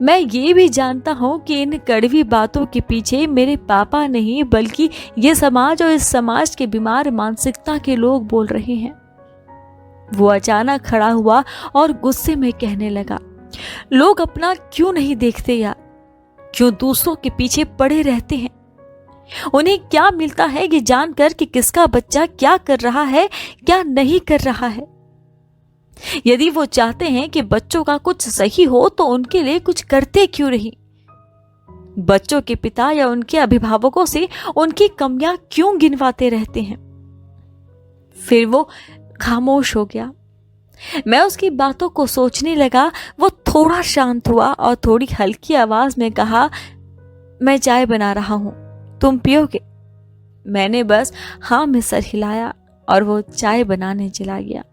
मैं ये भी जानता हूं कि इन कड़वी बातों के पीछे मेरे पापा नहीं बल्कि ये समाज और इस समाज के बीमार मानसिकता के लोग बोल रहे हैं। वो अचानक खड़ा हुआ और गुस्से में कहने लगा, लोग अपना क्यों नहीं देखते यार, क्यों दूसरों के पीछे पड़े रहते हैं? उन्हें क्या मिलता है ये जानकर कि किसका बच्चा क्या कर रहा है, क्या नहीं कर रहा है? यदि वो चाहते हैं कि बच्चों का कुछ सही हो तो उनके लिए कुछ करते क्यों नहीं? बच्चों के पिता या उनके अभिभावकों से उनकी कमियां क्यों गिनवाते रहते हैं? फिर वो खामोश हो गया। मैं उसकी बातों को सोचने लगा। वो थोड़ा शांत हुआ और थोड़ी हल्की आवाज में कहा, मैं चाय बना रहा हूं, तुम पियोगे? मैंने बस हाँ में सर हिलाया और वो चाय बनाने चला गया।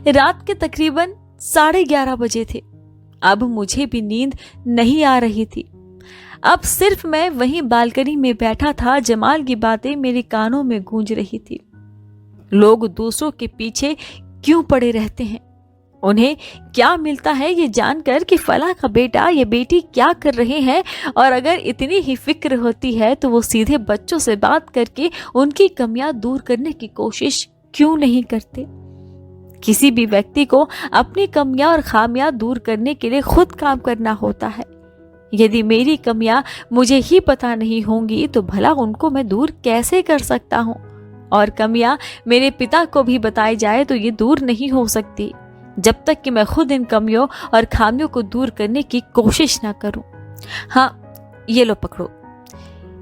रात के तकरीबन 11:30 बजे थे। अब मुझे भी नींद नहीं आ रही थी। अब सिर्फ मैं वहीं बालकनी में बैठा था। जमाल की बातें मेरे कानों में गूंज रही थी। लोग दूसरों के पीछे क्यों पड़े रहते हैं? उन्हें क्या मिलता है ये जानकर कि फला का बेटा या बेटी क्या कर रहे हैं? और अगर इतनी ही फिक्र होती है तो वो सीधे बच्चों से बात करके उनकी कमियां दूर करने की कोशिश क्यों नहीं करते? किसी भी व्यक्ति को अपनी कमियां और खामियां दूर करने के लिए खुद काम करना होता है। यदि मेरी कमियां मुझे ही पता नहीं होंगी तो भला उनको मैं दूर कैसे कर सकता हूँ? और कमियां मेरे पिता को भी बताई जाए तो ये दूर नहीं हो सकती जब तक कि मैं खुद इन कमियों और खामियों को दूर करने की कोशिश ना करूं। हाँ, ये लो पकड़ो।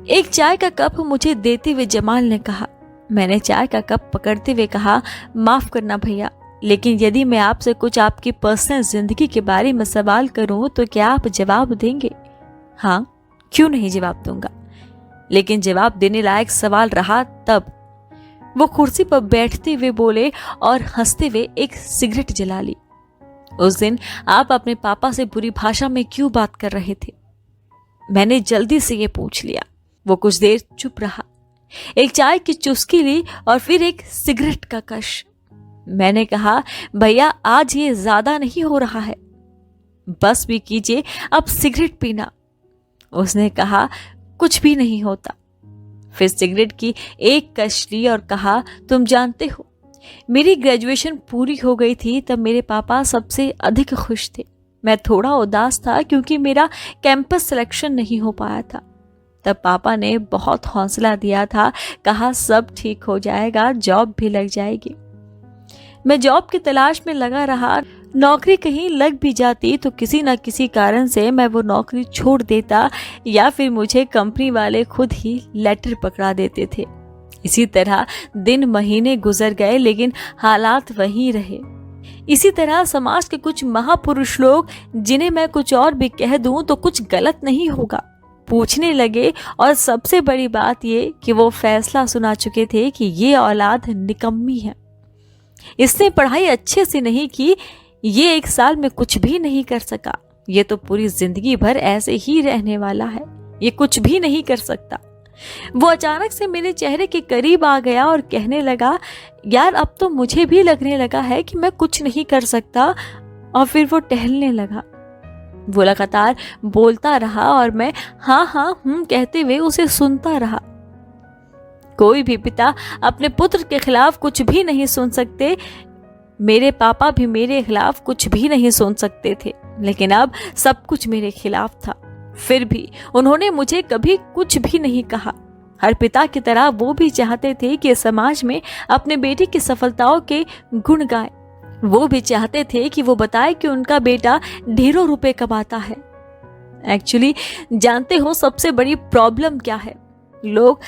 एक चाय का कप मुझे देते हुए जमाल ने कहा। मैंने चाय का कप पकड़ते हुए कहा, माफ करना भैया, लेकिन यदि मैं आपसे कुछ आपकी पर्सनल जिंदगी के बारे में सवाल करूं तो क्या आप जवाब देंगे? हाँ, क्यों नहीं जवाब दूंगा, लेकिन जवाब देने लायक सवाल रहा तब। वो कुर्सी पर बैठते हुए बोले और हंसते हुए एक सिगरेट जला ली। उस दिन आप अपने पापा से बुरी भाषा में क्यों बात कर रहे थे? मैंने जल्दी से ये पूछ लिया। वो कुछ देर चुप रहा, एक चाय की चुस्की ली और फिर एक सिगरेट का कश। मैंने कहा, भैया आज ये ज्यादा नहीं हो रहा है, बस भी कीजिए, अब सिगरेट पीना। उसने कहा, कुछ भी नहीं होता। फिर सिगरेट की एक कश ली और कहा, तुम जानते हो मेरी ग्रेजुएशन पूरी हो गई थी तब मेरे पापा सबसे अधिक खुश थे। मैं थोड़ा उदास था क्योंकि मेरा कैंपस सिलेक्शन नहीं हो पाया था। तब पापा ने बहुत हौसला दिया था, कहा सब ठीक हो जाएगा, जॉब भी लग जाएगी। मैं जॉब की तलाश में लगा रहा नौकरी कहीं लग भी जाती तो किसी न किसी कारण से मैं वो नौकरी छोड़ देता या फिर मुझे कंपनी वाले खुद ही लेटर पकड़ा देते थे। इसी तरह दिन महीने गुजर गए लेकिन हालात वही रहे। इसी तरह समाज के कुछ महापुरुष लोग, जिन्हें मैं कुछ और भी कह दूं तो कुछ गलत नहीं होगा, पूछने लगे। और सबसे बड़ी बात ये कि वो फैसला सुना चुके थे कि ये औलाद निकम्मी है, इसने पढ़ाई अच्छे से नहीं की, ये 1 साल में कुछ भी नहीं कर सका, ये तो पूरी जिंदगी भर ऐसे ही रहने वाला है, ये कुछ भी नहीं कर सकता। वो अचानक से मेरे चेहरे के करीब आ गया और कहने लगा, यार अब तो मुझे भी लगने लगा है कि मैं कुछ नहीं कर सकता। और फिर वो टहलने लगा। वो लगातार बोलता रहा और मैं हाँ हाँ कहते हुए उसे सुनता रहा। कोई भी पिता अपने पुत्र के खिलाफ कुछ भी नहीं सुन सकते। मेरे पापा भी मेरे खिलाफ कुछ भी नहीं सुन सकते थे, लेकिन अब सब कुछ मेरे खिलाफ था। फिर भी उन्होंने मुझे कभी कुछ भी नहीं कहा। हर पिता की तरह वो भी चाहते थे कि समाज में अपने बेटे की सफलताओं के गुण गाए। वो भी चाहते थे कि वो बताए कि उनका बेटा ढेरों रुपए कमाता है। एक्चुअली जानते हो सबसे बड़ी प्रॉब्लम क्या है? लोग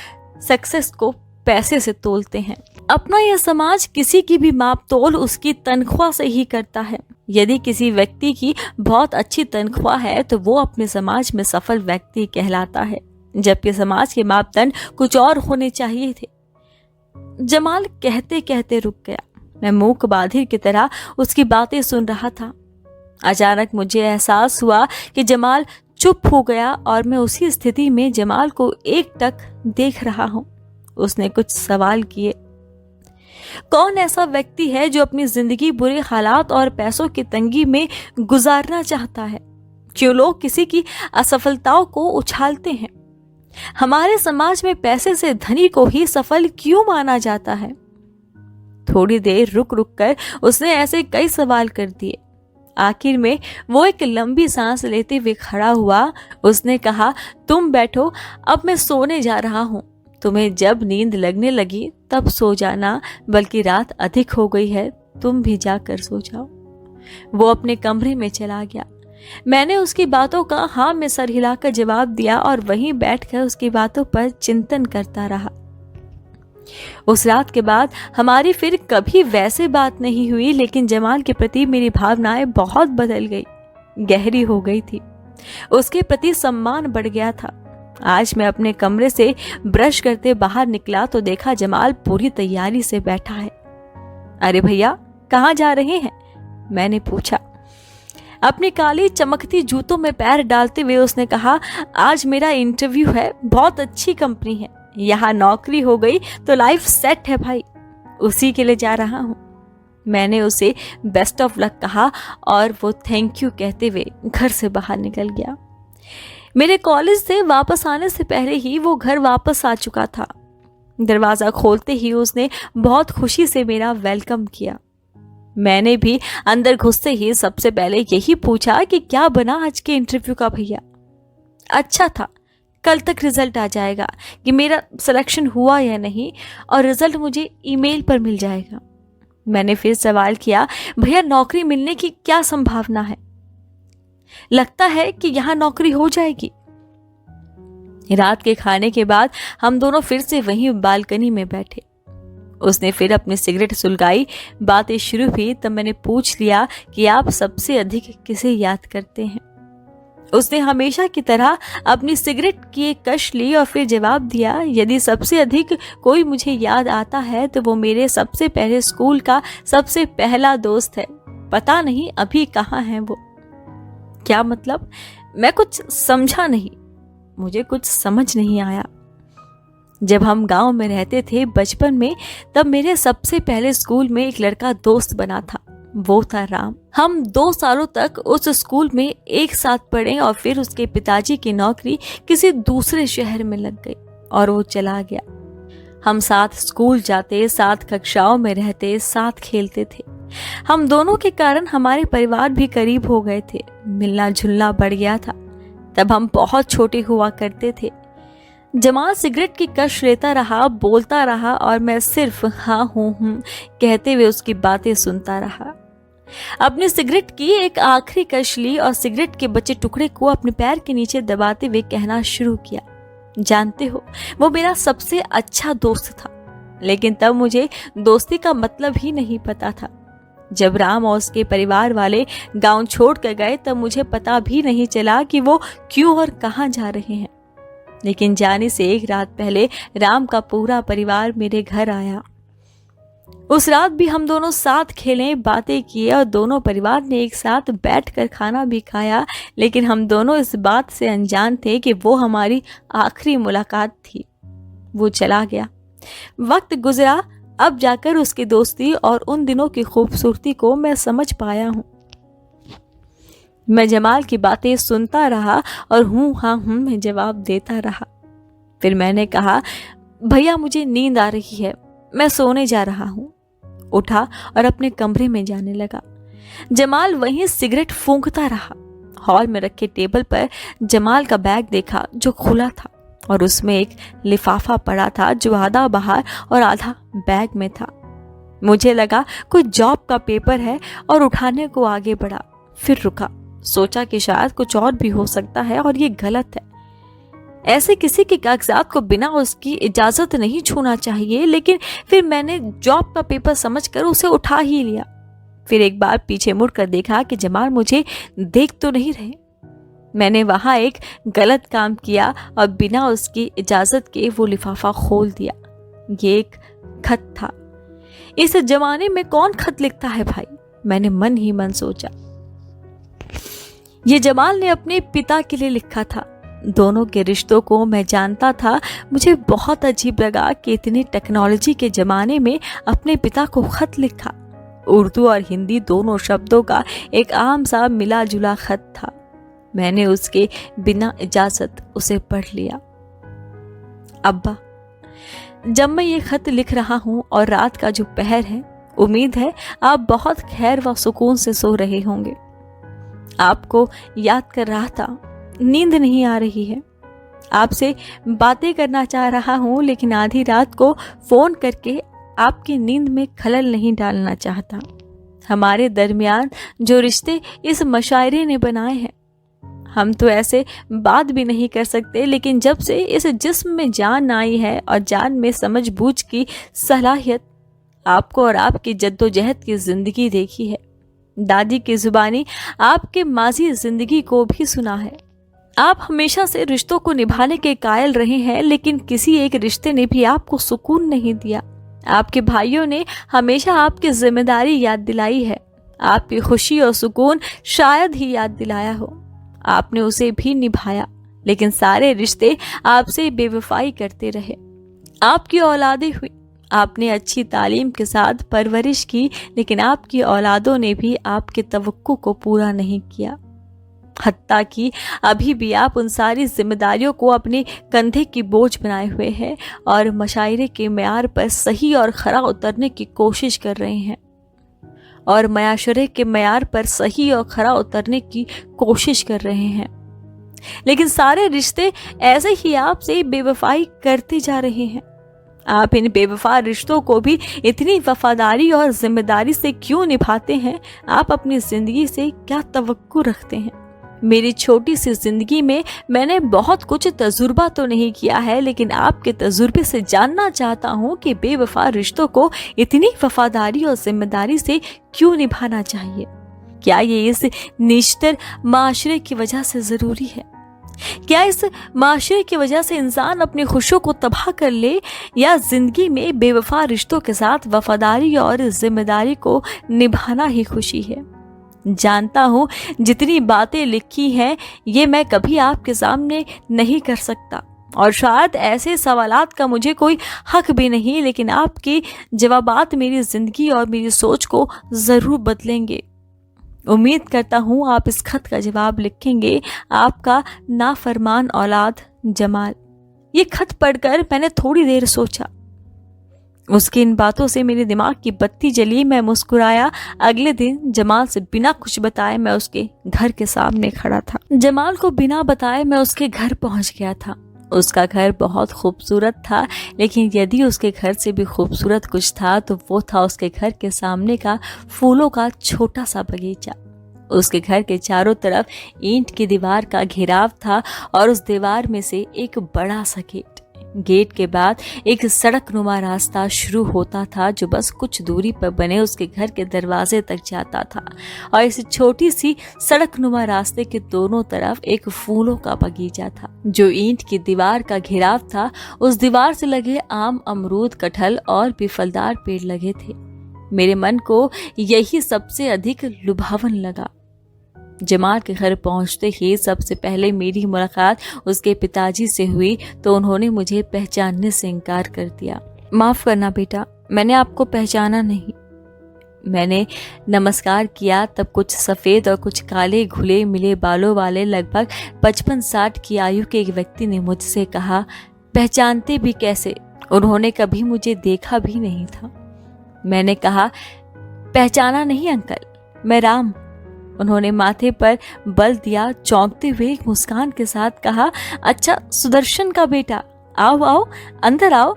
सक्सेस को पैसे से तोलते हैं। अपना यह समाज किसी की भी माप तोल उसकी तनख्वाह से ही करता है। यदि किसी व्यक्ति की बहुत अच्छी तनख्वाह है तो वो अपने समाज में सफल व्यक्ति कहलाता है, जबकि समाज के मापदंड कुछ और होने चाहिए थे। जमाल कहते कहते रुक गया। मैं मूक बाधिर की तरह उसकी बातें सुन रहा था। अचानक मुझे एहसास हुआ कि जमाल चुप हो गया और मैं उसी स्थिति में जमाल को एकटक देख रहा हूं। उसने कुछ सवाल किए। कौन ऐसा व्यक्ति है जो अपनी जिंदगी बुरे हालात और पैसों की तंगी में गुजारना चाहता है? क्यों लोग किसी की असफलताओं को उछालते हैं? हमारे समाज में पैसे से धनी को ही सफल क्यों माना जाता है? थोड़ी देर रुक रुक कर उसने ऐसे कई सवाल कर दिए। आखिर में वो एक लंबी सांस लेते हुए खड़ा हुआ। उसने कहा, तुम बैठो, अब मैं सोने जा रहा हूं। तुम्हें जब नींद लगने लगी तब सो जाना, बल्कि रात अधिक हो गई है, तुम भी जाकर सो जाओ। वो अपने कमरे में चला गया। मैंने उसकी बातों का हाँ में सर हिलाकर जवाब दिया और वहीं बैठकर उसकी बातों पर चिंतन करता रहा। उस रात के बाद हमारी फिर कभी वैसे बात नहीं हुई, लेकिन जमाल के प्रति मेरी भावनाएं बहुत बदल गई, गहरी हो गई थी। उसके प्रति सम्मान बढ़ गया था। आज मैं अपने कमरे से ब्रश करते बाहर निकला तो देखा जमाल पूरी तैयारी से बैठा है। अरे भैया, कहाँ जा रहे हैं? मैंने पूछा। अपनी काली चमकती जूतों में पैर डालते हुए उसने कहा, आज मेरा इंटरव्यू है, बहुत अच्छी कंपनी है, यहाँ नौकरी हो गई तो लाइफ सेट है भाई, उसी के लिए जा रहा हूँ। मैंने उसे बेस्ट ऑफ लक कहा और वो थैंक यू कहते हुए घर से बाहर निकल गया। मेरे कॉलेज से वापस आने से पहले ही वो घर वापस आ चुका था। दरवाज़ा खोलते ही उसने बहुत खुशी से मेरा वेलकम किया। मैंने भी अंदर घुसते ही सबसे पहले यही पूछा कि क्या बना आज के इंटरव्यू का भैया? अच्छा था, कल तक रिजल्ट आ जाएगा कि मेरा सिलेक्शन हुआ या नहीं, और रिजल्ट मुझे ईमेल पर मिल जाएगा। मैंने फिर सवाल किया, भैया नौकरी मिलने की क्या संभावना है? लगता है कि यहाँ नौकरी हो जाएगी। रात के खाने के बाद हम दोनों फिर से वहीं बालकनी में बैठे। उसने फिर अपनी सिगरेट सुलगाई, बातें शुरू हुई। तब मैंने पूछ लिया कि आप सबसे अधिक किसे याद करते हैं? उसने हमेशा की तरह अपनी सिगरेट की एक कश ली और फिर जवाब दिया, यदि सबसे अधिक कोई मुझे याद आता है तो वो मेरे सबसे पहले स्कूल का सबसे पहला दोस्त है। पता नहीं अभी कहाँ है वो। क्या मतलब? मैं कुछ समझा नहीं, मुझे कुछ समझ नहीं आया। जब हम गांव में रहते थे बचपन में, तब मेरे सबसे पहले स्कूल में एक लड़का दोस्त बना था, वो था राम। हम 2 सालों तक उस स्कूल में एक साथ पढ़े और फिर उसके पिताजी की नौकरी किसी दूसरे शहर में लग गई और वो चला गया। हम साथ स्कूल जाते, साथ कक्षाओं में रहते, साथ खेलते थे। हम दोनों के कारण हमारे परिवार भी करीब हो गए थे, मिलना जुलना बढ़ गया था। तब हम बहुत छोटे हुआ करते थे। जमाल सिगरेट की कश लेता रहा, बोलता रहा और मैं सिर्फ हाँ हूँ कहते हुए उसकी बातें सुनता रहा। अपनी सिगरेट की एक आखिरी कश ली और सिगरेट के बचे टुकड़े को अपने पैर के नीचे दबाते हुए कहना शुरू किया, जानते हो, वो मेरा सबसे अच्छा दोस्त था, लेकिन तब मुझे दोस्ती का मतलब ही नहीं पता था। जब राम और उसके परिवार वाले गांव छोड़ कर गए तब मुझे पता भी नहीं चला कि वो क्यों और कहां जा रहे हैं। लेकिन जाने से एक रात पहले राम का पूरा परिवार मेरे घर आया। उस रात भी हम दोनों साथ खेले, बातें किए और दोनों परिवार ने एक साथ बैठकर खाना भी खाया, लेकिन हम दोनों इस बात से अनजान थे कि वो हमारी आखिरी मुलाकात थी। वो चला गया, वक्त गुजरा, अब जाकर उसकी दोस्ती और उन दिनों की खूबसूरती को मैं समझ पाया हूँ। मैं जमाल की बातें सुनता रहा और हूँ हाँ हूँ में जवाब देता रहा। फिर मैंने कहा, भैया मुझे नींद आ रही है, मैं सोने जा रहा हूँ। उठा और अपने कमरे में जाने लगा। जमाल वहीं सिगरेट फूंकता रहा। हॉल में रखे टेबल पर जमाल का बैग देखा जो खुला था और उसमें एक लिफाफा पड़ा था जो आधा बाहर और आधा बैग में था। मुझे लगा कोई जॉब का पेपर है और उठाने को आगे बढ़ा, फिर रुका, सोचा कि शायद कुछ और भी हो सकता है और ये गलत है। ऐसे किसी के कागजात को बिना उसकी इजाजत नहीं छूना चाहिए, लेकिन फिर मैंने जॉब का पेपर समझकर उसे उठा ही लिया। फिर एक बार पीछे मुड़कर देखा कि जमाल मुझे देख तो नहीं रहे। मैंने वहां एक गलत काम किया और बिना उसकी इजाजत के वो लिफाफा खोल दिया। ये एक खत था। इस जमाने में कौन खत लिखता है भाई, मैंने मन ही मन सोचा। ये जमाल ने अपने पिता के लिए लिखा था। दोनों के रिश्तों को मैं जानता था। मुझे बहुत अजीब लगा कि इतनी टेक्नोलॉजी के जमाने में अपने पिता को खत लिखा। उर्दू और हिंदी दोनों शब्दों का एक आम सा मिला जुला खत था। मैंने उसके बिना इजाजत उसे पढ़ लिया। अब्बा, जब मैं ये खत लिख रहा हूँ और रात का जो पहर है, उम्मीद है आप बहुत खैर व सुकून से सो रहे होंगे। आपको याद कर रहा था, नींद नहीं आ रही है। आपसे बातें करना चाह रहा हूँ, लेकिन आधी रात को फोन करके आपकी नींद में खलल नहीं डालना चाहता। हमारे दरमियान जो रिश्ते इस मशायरे ने बनाए हैं, हम तो ऐसे बात भी नहीं कर सकते, लेकिन जब से इस जिस्म में जान आई है और जान में समझ बूझ की सलाहियत, आपको और आपकी जद्दोजहद की जिंदगी देखी है। दादी की जुबानी आपके माजी जिंदगी को भी सुना है। आप हमेशा से रिश्तों को निभाने के कायल रहे हैं, लेकिन किसी एक रिश्ते ने भी आपको सुकून नहीं दिया। आपके भाइयों ने हमेशा आपकी जिम्मेदारी याद दिलाई है। आपकी खुशी और सुकून शायद ही याद दिलाया हो। आपने उसे भी निभाया, लेकिन सारे रिश्ते आपसे बेवफाई करते रहे। आपकी औलादें हुई, आपने अच्छी तालीम के साथ परवरिश की, लेकिन आपकी औलादों ने भी आपके तवक्को को पूरा नहीं किया। हत्ता कि अभी भी आप उन सारी जिम्मेदारियों को अपने कंधे की बोझ बनाए हुए हैं और मशायरे के म्यार पर सही और खरा उतरने की कोशिश कर रहे हैं लेकिन सारे रिश्ते ऐसे ही आपसे बेवफाई करते जा रहे हैं। आप इन बेवफा रिश्तों को भी इतनी वफादारी और जिम्मेदारी से क्यों निभाते हैं? आप अपनी जिंदगी से क्या तवक्को रखते हैं? मेरी छोटी सी जिंदगी में मैंने बहुत कुछ तजुर्बा तो नहीं किया है, लेकिन आपके तजुर्बे से जानना चाहता हूँ कि बेवफा रिश्तों को इतनी वफादारी और जिम्मेदारी से क्यों निभाना चाहिए? क्या ये इस निश्चित माशरे की वजह से जरूरी है? क्या इस माशरे की वजह से इंसान अपनी खुशियों को तबाह कर ले, या जिंदगी में बेवफा रिश्तों के साथ वफादारी और जिम्मेदारी को निभाना ही खुशी है? जानता हूँ जितनी बातें लिखी हैं ये मैं कभी आपके सामने नहीं कर सकता, और शायद ऐसे सवालात का मुझे कोई हक भी नहीं, लेकिन आपके जवाबात मेरी जिंदगी और मेरी सोच को ज़रूर बदलेंगे। उम्मीद करता हूँ आप इस खत का जवाब लिखेंगे। आपका नाफरमान औलाद जमाल। ये खत पढ़कर मैंने थोड़ी देर सोचा। उसकी इन बातों से मेरे दिमाग की बत्ती जली। मैं मुस्कुराया। अगले दिन जमाल से बिना कुछ बताए मैं उसके घर के सामने खड़ा था। जमाल को बिना बताए मैं उसके घर पहुंच गया था। उसका घर बहुत खूबसूरत था, लेकिन यदि उसके घर से भी खूबसूरत कुछ था तो वो था उसके घर के सामने का फूलों का छोटा सा बगीचा। उसके घर के चारों तरफ ईंट की दीवार का घेराव था और उस दीवार में से एक बड़ा सा गेट के बाद एक सड़क नुमा रास्ता शुरू होता था जो बस कुछ दूरी पर बने उसके घर के दरवाजे तक जाता था। और इस छोटी सी सड़क नुमा रास्ते के दोनों तरफ एक फूलों का बगीचा था। जो ईंट की दीवार का घेराव था, उस दीवार से लगे आम, अमरूद, कटहल और भी फलदार पेड़ लगे थे। मेरे मन को यही सबसे अधिक लुभावन लगा। जमाल के घर पहुंचते ही सबसे पहले मेरी मुलाकात उसके पिताजी से हुई तो उन्होंने मुझे पहचानने से इनकार कर दिया। माफ करना बेटा, मैंने आपको पहचाना नहीं। मैंने नमस्कार किया तब कुछ सफेद और कुछ काले घुले मिले बालों वाले लगभग 55-60 की आयु के एक व्यक्ति ने मुझसे कहा, पहचानते भी कैसे, उन्होंने कभी मुझे देखा भी नहीं था। मैंने कहा, पहचाना नहीं अंकल, मैं राम। उन्होंने माथे पर बल दिया, चौंकते हुए एक मुस्कान के साथ कहा, अच्छा सुदर्शन का बेटा, आओ आओ अंदर आओ।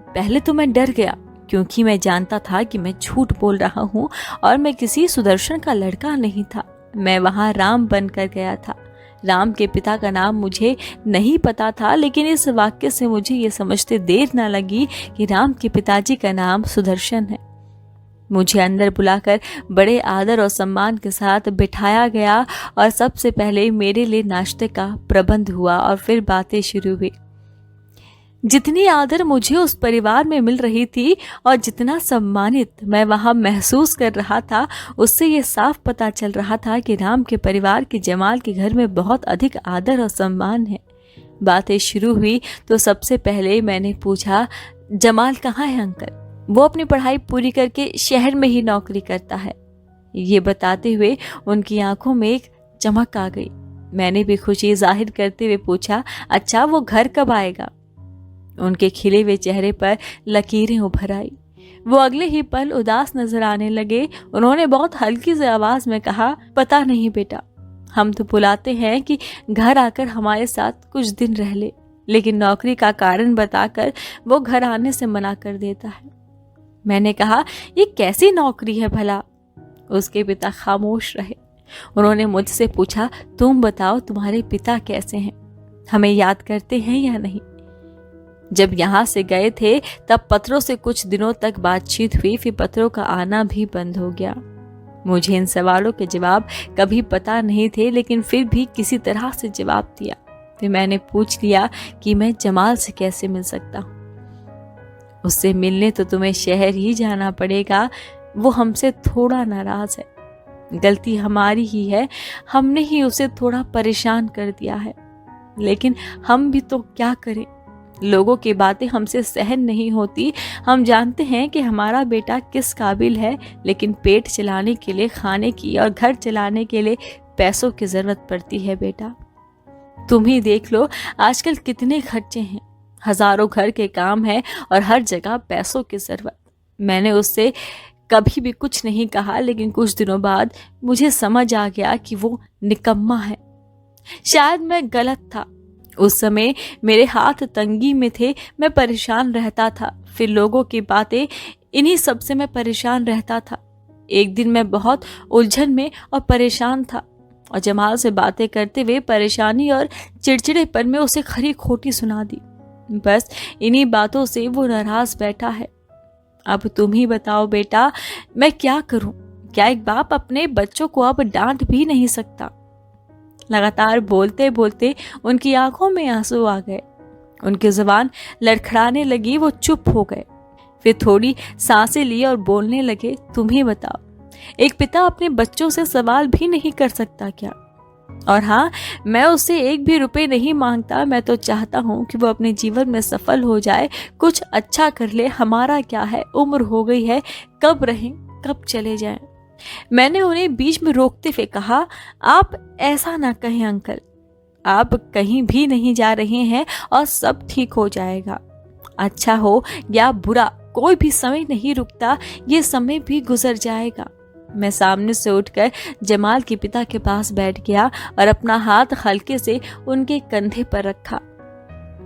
पहले तो मैं डर गया क्योंकि मैं जानता था कि मैं झूठ बोल रहा हूँ और मैं किसी सुदर्शन का लड़का नहीं था। मैं वहाँ राम बनकर गया था। राम के पिता का नाम मुझे नहीं पता था, लेकिन इस वाक्य से मुझे ये समझते देर न लगी कि राम के पिताजी का नाम सुदर्शन है। मुझे अंदर बुलाकर बड़े आदर और सम्मान के साथ बिठाया गया और सबसे पहले मेरे लिए नाश्ते का प्रबंध हुआ और फिर बातें शुरू हुई। जितनी आदर मुझे उस परिवार में मिल रही थी और जितना सम्मानित मैं वहां महसूस कर रहा था, उससे ये साफ पता चल रहा था कि राम के परिवार के जमाल के घर में बहुत अधिक आदर और सम्मान है। बातें शुरू हुई तो सबसे पहले मैंने पूछा, जमाल कहाँ है अंकल? वो अपनी पढ़ाई पूरी करके शहर में ही नौकरी करता है। ये बताते हुए उनकी आंखों में एक चमक आ गई। मैंने भी खुशी जाहिर करते हुए पूछा, अच्छा वो घर कब आएगा? उनके खिले हुए चेहरे पर लकीरें उभर आई। वो अगले ही पल उदास नजर आने लगे। उन्होंने बहुत हल्की सी आवाज में कहा, पता नहीं बेटा, हम तो बुलाते हैं कि घर आकर हमारे साथ कुछ दिन रह ले, लेकिन नौकरी का कारण बताकर वो घर आने से मना कर देता है। मैंने कहा, ये कैसी नौकरी है भला? उसके पिता खामोश रहे। उन्होंने मुझसे पूछा, तुम बताओ तुम्हारे पिता कैसे हैं, हमें याद करते हैं या नहीं? जब यहाँ से गए थे तब पत्रों से कुछ दिनों तक बातचीत हुई, फिर पत्रों का आना भी बंद हो गया। मुझे इन सवालों के जवाब कभी पता नहीं थे, लेकिन फिर भी किसी तरह से जवाब दिया। फिर मैंने पूछ लिया कि मैं जमाल से कैसे मिल सकता हूँ। उससे मिलने तो तुम्हें शहर ही जाना पड़ेगा। वो हमसे थोड़ा नाराज है। गलती हमारी ही है, हमने ही उसे थोड़ा परेशान कर दिया है, लेकिन हम भी तो क्या करें? लोगों की बातें हमसे सहन नहीं होती। हम जानते हैं कि हमारा बेटा किस काबिल है, लेकिन पेट चलाने के लिए, खाने की और घर चलाने के लिए पैसों की जरूरत पड़ती है बेटा। तुम ही देख लो आजकल कितने खर्चे हैं, हजारों घर के काम है और हर जगह पैसों की जरूरत। मैंने उससे कभी भी कुछ नहीं कहा, लेकिन कुछ दिनों बाद मुझे समझ आ गया कि वो निकम्मा है। शायद मैं गलत था। उस समय मेरे हाथ तंगी में थे, मैं परेशान रहता था। फिर लोगों की बातें, इन्हीं सब से मैं परेशान रहता था। एक दिन मैं बहुत उलझन में और परेशान था और जमाल से बातें करते हुए परेशानी और चिड़चिड़ेपन में उसे खरी खोटी सुना दी। बस इन्हीं बातों से वो नाराज बैठा है। अब तुम ही बताओ बेटा, मैं क्या करूं? क्या एक बाप अपने बच्चों को अब डांट भी नहीं सकता? लगातार बोलते बोलते उनकी आंखों में आंसू आ गए। उनकी जुबान लड़खड़ाने लगी। वो चुप हो गए। फिर थोड़ी सांसें ली और बोलने लगे, तुम ही बताओ, एक पिता अपने बच्चों से सवाल भी नहीं कर सकता क्या? और हाँ, मैं उससे एक भी रुपए नहीं मांगता। मैं तो चाहता हूँ कि वो अपने जीवन में सफल हो जाए, कुछ अच्छा कर ले। हमारा क्या है, उम्र हो गई है, कब रहें कब चले जाएं। मैंने उन्हें बीच में रोकते हुए कहा, आप ऐसा ना कहें अंकल, आप कहीं भी नहीं जा रहे हैं और सब ठीक हो जाएगा। अच्छा हो या बुरा, कोई भी समय नहीं रुकता, ये समय भी गुजर जाएगा। मैं सामने से उठकर जमाल के पिता के पास बैठ गया और अपना हाथ हल्के से उनके कंधे पर रखा।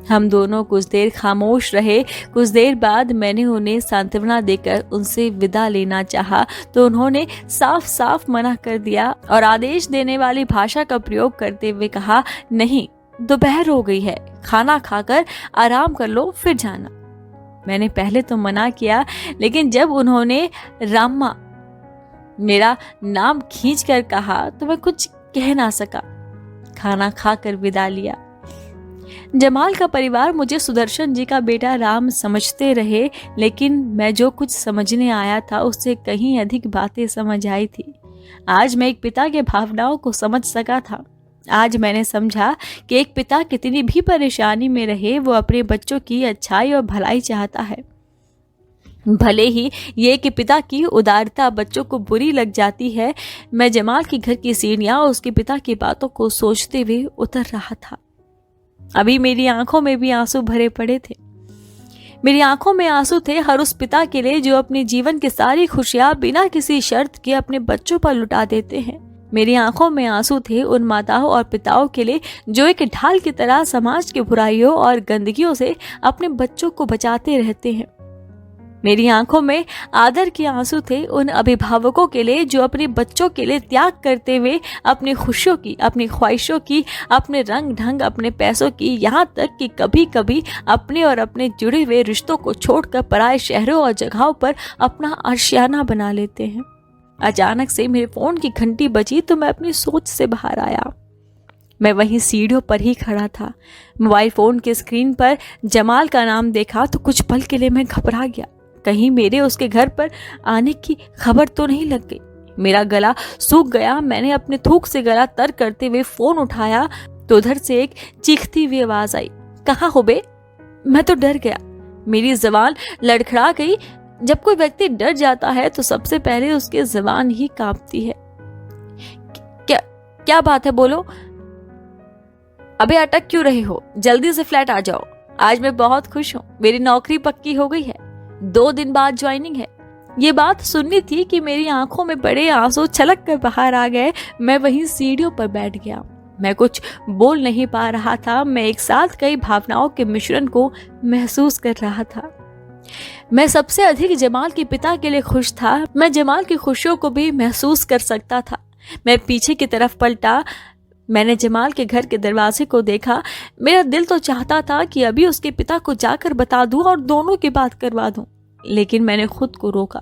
हम दोनों कुछ देर खामोश रहे। कुछ देर बाद मैंने उन्हें सांत्वना देकर उनसे विदा लेना चाहा तो उन्होंने साफ साफ मना कर दिया और आदेश देने वाली भाषा का प्रयोग करते हुए कहा, नहीं, दोपहर हो गई है, खाना खाकर आराम कर लो, फिर जाना। मैंने पहले तो मना किया, लेकिन जब उन्होंने रामा मेरा नाम खींचकर कहा तो मैं कुछ कह ना सका। खाना खाकर विदा लिया। जमाल का परिवार मुझे सुदर्शन जी का बेटा राम समझते रहे, लेकिन मैं जो कुछ समझने आया था उससे कहीं अधिक बातें समझ आई थी। आज मैं एक पिता के भावनाओं को समझ सका था। आज मैंने समझा कि एक पिता कितनी भी परेशानी में रहे, वो अपने बच्चों की अच्छाई और भलाई चाहता है। भले ही ये कि पिता की उदारता बच्चों को बुरी लग जाती है। मैं जमाल के घर की सीढ़ियां और उसके पिता की बातों को सोचते हुए उतर रहा था। अभी मेरी आंखों में भी आंसू भरे पड़े थे। मेरी आंखों में आंसू थे हर उस पिता के लिए जो अपने जीवन की सारी खुशियां बिना किसी शर्त के अपने बच्चों पर लुटा देते हैं। मेरी आंखों में आंसू थे उन माताओं और पिताओं के लिए जो एक ढाल की तरह समाज की बुराइयों और गंदगियों से अपने बच्चों को बचाते रहते हैं। मेरी आंखों में आदर के आंसू थे उन अभिभावकों के लिए जो अपने बच्चों के लिए त्याग करते हुए अपनी खुशियों की, अपनी ख्वाहिशों की, अपने रंग ढंग, अपने पैसों की, यहाँ तक कि कभी कभी अपने और अपने जुड़े हुए रिश्तों को छोड़कर पराए शहरों और जगहों पर अपना आशियाना बना लेते हैं। अचानक से मेरे फोन की घंटी बजी तो मैं अपनी सोच से बाहर आया। मैं वहीं सीढ़ियों पर ही खड़ा था। मोबाइल फोन के स्क्रीन पर जमाल का नाम देखा तो कुछ पल के लिए मैं घबरा गया। कहीं मेरे उसके घर पर आने की खबर तो नहीं लग गई। मेरा गला सूख गया। मैंने अपने थूक से गला तर करते हुए फोन उठाया तो उधर से एक चीखती हुई आवाज आई, कहाँ हो बे? मैं तो डर गया। मेरी जबान लड़खड़ा गई। जब कोई व्यक्ति डर जाता है तो सबसे पहले उसकी जबान ही कांपती है। क्या बात है, बोलो। अबे अटक क्यों रहे हो? जल्दी से फ्लैट आ जाओ। आज मैं बहुत खुश हूँ, मेरी नौकरी पक्की हो गई है, 2 दिन बाद ज्वाइनिंग है। ये बात सुननी थी कि मेरी आंखों में बड़े आंसू छलक कर बाहर आ गए। मैं वहीं सीढ़ियों पर बैठ गया। मैं कुछ बोल नहीं पा रहा था। मैं एक साथ कई भावनाओं के मिश्रण को महसूस कर रहा था। मैं सबसे अधिक जमाल के पिता के लिए खुश था। मैं जमाल की खुशियों को भी महसूस कर सकता था। मैं पीछे की तरफ पलटा। मैंने जमाल के घर के दरवाजे को देखा। मेरा दिल तो चाहता था कि अभी उसके पिता को जाकर बता दूं और दोनों की बात करवा दूं, लेकिन मैंने खुद को रोका।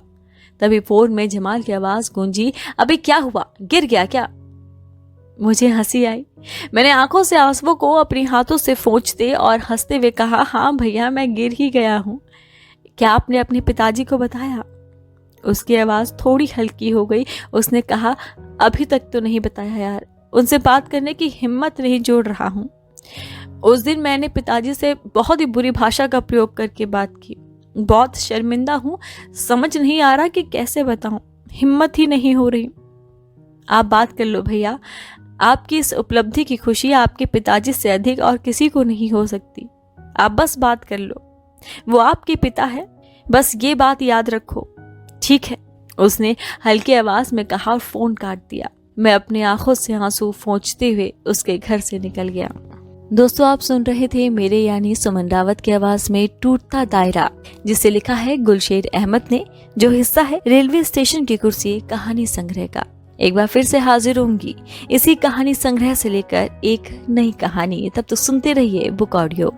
तभी फोन में जमाल की आवाज गूंजी, अबे क्या हुआ, गिर गया क्या? मुझे हंसी आई। मैंने आंखों से आंसुओं को अपने हाथों से पोंछते और हंसते हुए कहा, हाँ भैया, मैं गिर ही गया हूँ। क्या आपने अपने पिताजी को बताया? उसकी आवाज थोड़ी हल्की हो गई। उसने कहा, अभी तक तो नहीं बताया यार, उनसे बात करने की हिम्मत नहीं जोड़ रहा हूँ। उस दिन मैंने पिताजी से बहुत ही बुरी भाषा का प्रयोग करके बात की। बहुत शर्मिंदा हूँ, समझ नहीं आ रहा कि कैसे बताऊं, हिम्मत ही नहीं हो रही। आप बात कर लो भैया, आपकी इस उपलब्धि की खुशी आपके पिताजी से अधिक और किसी को नहीं हो सकती। आप बस बात कर लो, वो आपके पिता है, बस ये बात याद रखो, ठीक है? उसने हल्की आवाज में कहा और फोन काट दिया। मैं अपनी आंखों से आंसू पोंछते हुए उसके घर से निकल गया। दोस्तों, आप सुन रहे थे मेरे यानी सुमन रावत की आवाज में टूटता दायरा, जिसे लिखा है गुलशेर अहमद ने, जो हिस्सा है रेलवे स्टेशन की कुर्सी कहानी संग्रह का। एक बार फिर से हाजिर होंगी इसी कहानी संग्रह से लेकर एक नई कहानी। तब तो सुनते रहिए बुक ऑडियो।